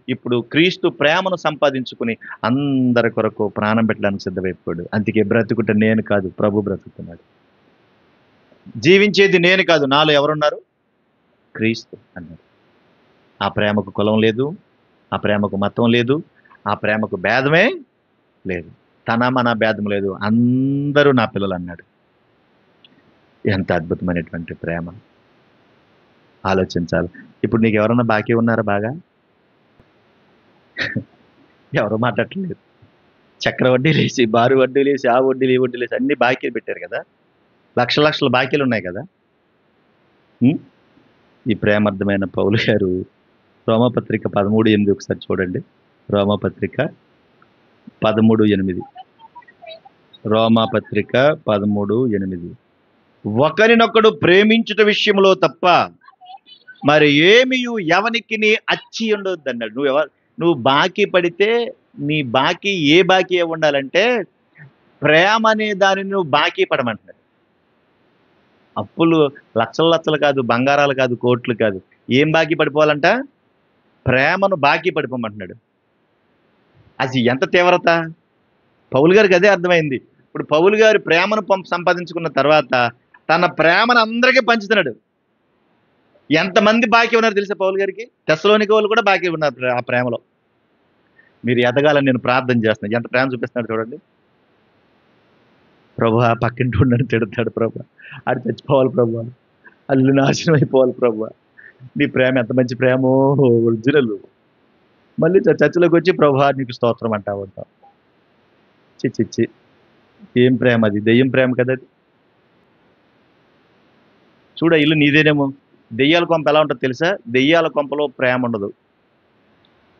ఇప్పుడు క్రీస్తు ప్రేమను సంపాదించుకుని అందరి కొరకు ప్రాణం పెట్టడానికి సిద్ధమైపోయాడు. అందుకే బ్రతుకుట నేను కాదు, ప్రభు బ్రతుకుతున్నాడు. జీవించేది నేను కాదు, నాలో ఎవరున్నారు? క్రీస్తు అన్నాడు. ఆ ప్రేమకు కులం లేదు, ఆ ప్రేమకు మతం లేదు, ఆ ప్రేమకు భేదమే లేదు. తన మన భేదం లేదు, అందరూ నా పిల్లలు అన్నాడు. ఎంత అద్భుతమైనటువంటి ప్రేమ ఆలోచించాలి. ఇప్పుడు నీకు ఎవరన్నా బాకీ ఉన్నారా? బాగా ఎవరు మాట్లాడట్లేదు. చక్ర వడ్డీలేసి, బారు వడ్డీలేసి, ఆ వడ్డీలు ఈ వడ్డీలేసి అన్ని బాకీలు పెట్టారు కదా. లక్షల లక్షల బాకీలు ఉన్నాయి కదా. ఈ ప్రేమార్థమైన పౌలు గారు రోమపత్రిక 13:8 ఒకసారి చూడండి. రోమపత్రిక 13:8. రోమపత్రిక 13:8. ఒకరినొకడు ప్రేమించుట విషయంలో తప్ప మరి ఏమియు ఎవనికిని అచ్చి ఉండొద్దు అన్నాడు. నువ్వు బాకీ పడితే నీ బాకీ ఏ బాకీ ఉండాలంటే ప్రేమ అనే దానిని నువ్వు బాకీ పడమంటున్నాడు. అప్పులు లక్షలు లక్షలు కాదు, బంగారాలు కాదు, కోట్లు కాదు. ఏం బాకీ పడిపోవాలంట? ప్రేమను బాకీ పడిపోమంటున్నాడు. అది ఎంత తీవ్రత! పౌలు గారికి అదే అర్థమైంది. ఇప్పుడు పౌలు గారు ప్రేమను సంపాదించుకున్న తర్వాత తన ప్రేమను అందరికీ పంచుతున్నాడు. ఎంతమంది బాకీ ఉన్నారు తెలుసా పౌలు గారికి? తెస్సలోనిక వాళ్ళు కూడా బాకీ ఉన్నారు ఆ ప్రేమలో. మీరు ఎదగాలని నేను ప్రార్థన చేస్తున్నాను. ఎంత ప్రేమ చూపిస్తున్నాడు చూడండి. ప్రభువా, పక్కింటి ఉండని తిడతాడు ప్రభువా, ఆడు చచ్చిపోవాలి ప్రభువా, అల్లు నాశనం అయిపోవాలి ప్రభువా, నీ ప్రేమ ఎంత మంచి ప్రేమో, ఒరిజినల్. మళ్ళీ చర్చలోకి వచ్చి ప్రభువా నీకు స్తోత్రం అంటా ఉంటాం. చిచ్చి, ఏం ప్రేమ అది? దెయ్యం ప్రేమ కదా అది. చూడ ఇల్లు నీదేనేమో. దెయ్యాల కొంప ఎలా ఉంటుందో తెలుసా? దెయ్యాల కొంపలో ప్రేమ ఉండదు.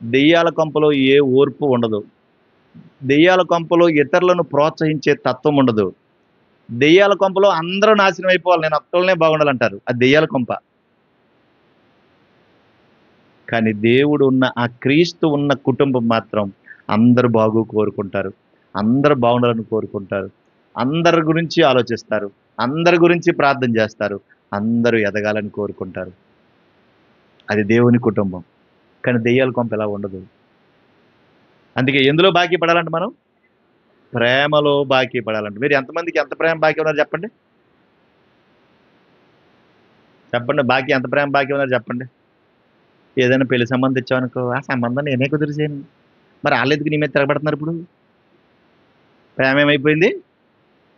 దెయ్యాల కొంపలో ఏ ఓర్పు ఉండదు. దెయ్యాల కొంపలో ఇతరులను ప్రోత్సహించే తత్వం ఉండదు. దెయ్యాల కొంపలో అందరూ నాశనం అయిపోవాలి, నేను ఒక్కళ్ళనే బాగుండాలంటారు. అది దెయ్యాల కొంప. కానీ దేవుడు ఉన్న ఆ క్రీస్తు ఉన్న కుటుంబం మాత్రం అందరూ కోరుకుంటారు, అందరూ బాగుండాలని కోరుకుంటారు, అందరి గురించి ఆలోచిస్తారు, అందరి గురించి ప్రార్థన చేస్తారు, అందరూ ఎదగాలని కోరుకుంటారు. అది దేవుని కుటుంబం. కానీ దెయ్యాల కొంప ఎలా ఉండదు. అందుకే ఎందులో బాకీ పడాలంటే మనం ప్రేమలో బాకీ పడాలంటే. మీరు ఎంతమందికి ఎంత ప్రేమ బాకీ ఉన్నారు చెప్పండి? చెప్పండి, బాకీ ఎంత ప్రేమ బాకీ ఉన్నారు చెప్పండి? ఏదైనా పెళ్లి సంబంధం ఇచ్చావనుకో, ఆ సంబంధం నేనే కుదిరిసేను, మరి వాళ్ళెందుకు నీ మీద తిరగబడుతున్నారు? ఇప్పుడు ప్రేమ ఏమైపోయింది?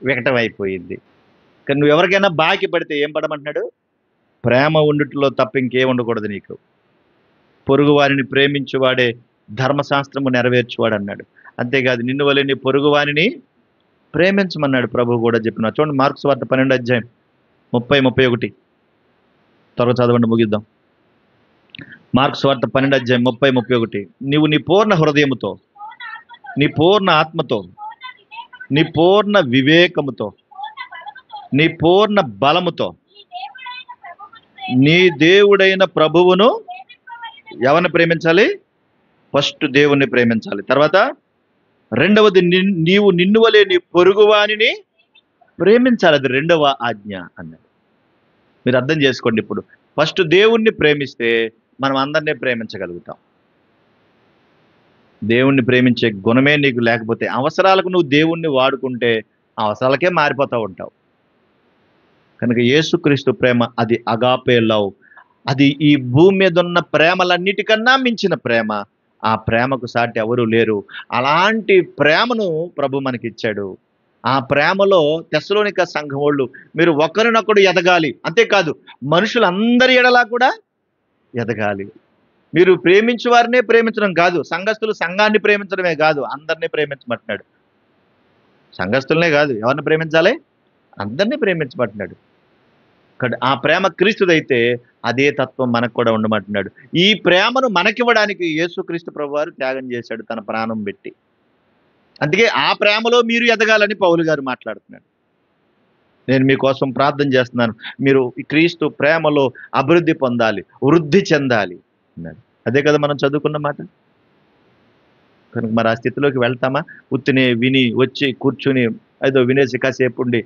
వికటం అయిపోయింది. కానీ నువ్వు ఎవరికైనా బాకీ పడితే ఏం పడమంటున్నాడు? ప్రేమ ఉండుట్లో తప్ప ఇంకేం ఉండకూడదు నీకు. పొరుగు వారిని ప్రేమించువాడే ధర్మశాస్త్రము నెరవేర్చువాడు అన్నాడు. అంతేకాదు, నిన్ను వలె నీ పొరుగు వారిని ప్రేమించమన్నాడు ప్రభు కూడా చెప్పిన. చూడండి మార్కు సువార్త 12 అధ్యాయం 30-31. త్వరగా చదవండి, ముగిద్దాం. మార్కు సువార్త 12 అధ్యాయం 30-31. నీవు నీ పూర్ణ హృదయముతో, నీ పూర్ణ ఆత్మతో, నీ పూర్ణ వివేకముతో, నీ పూర్ణ బలముతో నీ దేవుడైన ప్రభువును ఎవరిని ప్రేమించాలి? ఫస్ట్ దేవుణ్ణి ప్రేమించాలి. తర్వాత రెండవది నీవు నిన్ను వలె నీ పొరుగువానిని ప్రేమించాలి. అది రెండవ ఆజ్ఞ అన్నాడు. మీరు అర్థం చేసుకోండి. ఇప్పుడు ఫస్ట్ దేవుణ్ణి ప్రేమిస్తే మనం అందరినీ ప్రేమించగలుగుతాం. దేవుణ్ణి ప్రేమించే గుణమే నీకు లేకపోతే, అవసరాలకు నువ్వు దేవుణ్ణి వాడుకుంటే అవసరాలకే మారిపోతూ ఉంటావు. కనుక యేసుక్రీస్తు ప్రేమ అది అగాపే లవ్. అది ఈ భూమి మీద ఉన్న ప్రేమలన్నిటికన్నా మించిన ప్రేమ. ఆ ప్రేమకు సాటి ఎవరు లేరు. అలాంటి ప్రేమను ప్రభు మనకిచ్చాడు. ఆ ప్రేమలో తెస్సలోనిక సంఘం వాళ్ళు మీరు ఒకరినొకడు ఎదగాలి. అంతేకాదు మనుషులందరి ఎడలా కూడా ఎదగాలి. మీరు ప్రేమించే వారినే ప్రేమించడం కాదు, సంఘస్థులు సంఘాన్ని ప్రేమించడమే కాదు, అందరినీ ప్రేమించమంటున్నాడు. సంఘస్థులనే కాదు, ఎవరిని ప్రేమించాలి? అందరినీ ప్రేమించమంటున్నాడు. ఆ ప్రేమ క్రీస్తుదైతే అదే తత్వం మనకు కూడా ఉండమంటున్నాడు. ఈ ప్రేమను మనకివ్వడానికి యేసుక్రీస్తు ప్రభువారు త్యాగం చేశాడు, తన ప్రాణం పెట్టి. అందుకే ఆ ప్రేమలో మీరు ఎదగాలని పౌలు గారు మాట్లాడుతున్నాడు. నేను మీకోసం ప్రార్థన చేస్తున్నాను, మీరు ఈ క్రీస్తు ప్రేమలో అభివృద్ధి పొందాలి, వృద్ధి చెందాలి అన్నాడు. అదే కదా మనం చదువుకున్న మాట. కనుక మరి ఆ స్థితిలోకి వెళ్తామా? ఉత్తిని విని వచ్చి కూర్చుని ఏదో వినేసి కాసేపు ఉండి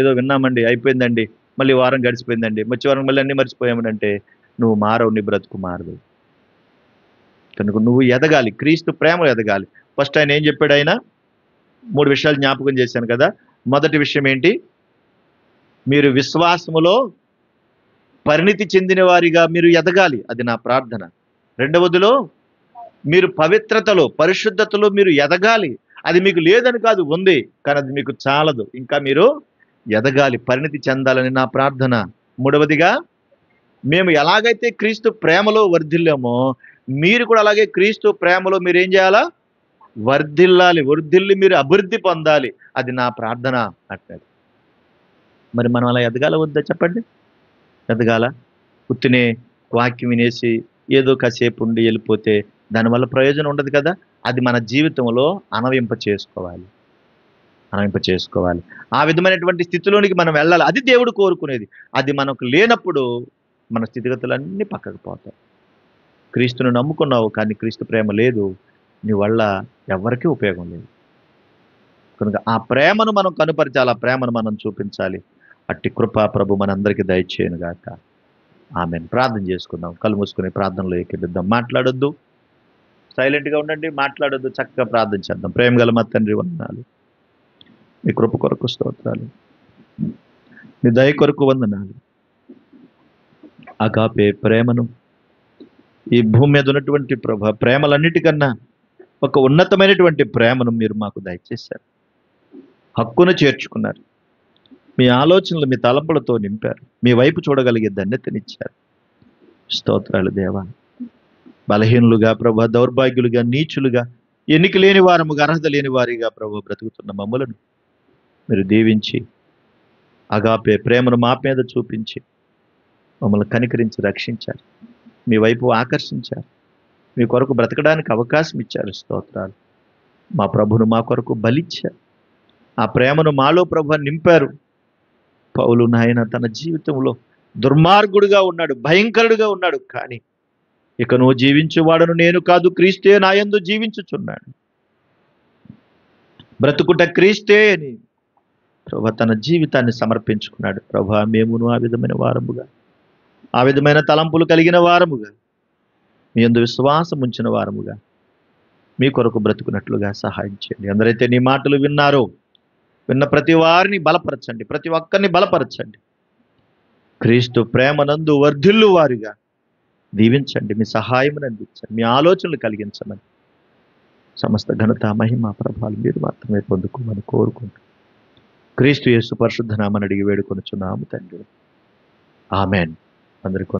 ఏదో విన్నామండి, అయిపోయిందండి, మళ్ళీ వారం గడిచిపోయిందండి, వచ్చే వారం మళ్ళీ అన్నీ మర్చిపోయామని అంటే నువ్వు మారవు, నీ బ్రతుకు మారదు. కనుక నువ్వు ఎదగాలి, క్రీస్తు ప్రేమ ఎదగాలి. ఫస్ట్ ఆయన ఏం చెప్పాడు? ఆయన 3 విషయాలు జ్ఞాపకం చేశాను కదా. మొదటి విషయం ఏంటి? మీరు విశ్వాసములో పరిణితి చెందిన వారిగా మీరు ఎదగాలి, అది నా ప్రార్థన. రెండవదిలో మీరు పవిత్రతలో, పరిశుద్ధతలో మీరు ఎదగాలి. అది మీకు లేదని కాదు, ఉంది, కానీ అది మీకు చాలదు, ఇంకా మీరు ఎదగాలి, పరిణితి చెందాలని నా ప్రార్థన. మూడవదిగా మేము ఎలాగైతే క్రీస్తు ప్రేమలో వర్ధిల్లామో మీరు కూడా అలాగే క్రీస్తు ప్రేమలో మీరు ఏం చేయాలా? వర్ధిల్లాలి, వర్ధిల్లి మీరు అభివృద్ధి పొందాలి, అది నా ప్రార్థన అంటాడు. మరి మనం అలా ఎదగాల వద్దా చెప్పండి? ఎదగాల. ఉత్తినే వాక్యం వినేసి ఏదో కాసేపు ఉండి వెళ్ళిపోతే దానివల్ల ప్రయోజనం ఉండదు కదా. అది మన జీవితంలో అన్వయింప చేసుకోవాలి. ఆ విధమైనటువంటి స్థితిలోనికి మనం వెళ్ళాలి. అది దేవుడు కోరుకునేది. అది మనకు లేనప్పుడు మన స్థితిగతులన్నీ పక్కకు పోతాయి. క్రీస్తును నమ్ముకున్నావు కానీ క్రీస్తు ప్రేమ లేదు, నీ వల్ల ఎవరికీ ఉపయోగం లేదు. కనుక ఆ ప్రేమను మనం కనుపరచాలి, ఆ ప్రేమను మనం చూపించాలి. అట్టి కృప ప్రభు మనందరికీ దయచేయను గాక. ఆమేన్. ప్రార్థన చేసుకుందాం. కళ్ళు మూసుకుని ప్రార్థనలో ఏకీభవిద్దాం. మాట్లాడొద్దు, సైలెంట్గా ఉండండి, మాట్లాడొద్దు, చక్కగా ప్రార్థన చేద్దాం. ప్రేమ గల మా తండ్రి, వందనాలు. మీ కృప కొరకు స్తోత్రాలు, మీ దయ కొరకు వందనాలు. అగాపే ప్రేమను, ఈ భూమి మీద ఉన్నటువంటి ప్రేమలన్నిటికన్నా ఒక ఉన్నతమైనటువంటి ప్రేమను మీరు మాకు దయచేశారు. హక్కును చేర్చుకున్నారు, మీ ఆలోచనలు మీ తలంపులతో నింపారు, మీ వైపు చూడగలిగే ధన్యతనిచ్చారు. స్తోత్రాలు దేవా. బలహీనులుగా ప్రభు, దౌర్భాగ్యులుగా, నీచులుగా, ఎన్నిక లేని వారముగా, అర్హత లేని వారిగా ప్రభు బ్రతుకుతున్న మమ్మలను మీరు దీవించి అగాపే ప్రేమను మా మీద చూపించి మమ్మల్ని కనికరించి రక్షించారు, మీ వైపు ఆకర్షించారు, మీ కొరకు బ్రతకడానికి అవకాశం ఇచ్చారు. స్తోత్రాలు. మా ప్రభును మా కొరకు బలిచ్చారు, ఆ ప్రేమను మాలో ప్రభు నింపారు. పౌలు నాయన తన జీవితంలో దుర్మార్గుడుగా ఉన్నాడు, భయంకరుడుగా ఉన్నాడు, కానీ ఇక నువ్వు జీవించువాడను నేను కాదు, క్రీస్తే నాయందు జీవించుచున్నాడు, బ్రతుకుట క్రీస్తే అని ప్రభు తన జీవితాన్ని సమర్పించుకున్నాడు. ప్రభు మేమును ఆ విధమైన వారముగా, ఆ విధమైన తలంపులు కలిగిన వారముగా, మీ యందు విశ్వాసం ఉంచిన వారముగా మీ కొరకు బ్రతుకున్నట్లుగా సహాయం చేయండి. అందరైతే నీ మాటలు విన్నారో విన్న ప్రతి వారిని బలపరచండి, ప్రతి ఒక్కరిని బలపరచండి. క్రీస్తు ప్రేమనందు వర్ధిల్లు వారిగా దీవించండి, మీ సహాయమును అందించండి, మీ ఆలోచనలు కలిగించమని సమస్త ఘనత మహిమ ప్రభావాలు మీరు మాత్రమే పొందుకోమని కోరుకుంటూ క్రీస్తు యేసు పరిశుద్ధ నామమున అడిగి వేడుకొనుచున్నాము తండ్రి. ఆమెన్. అందరికీ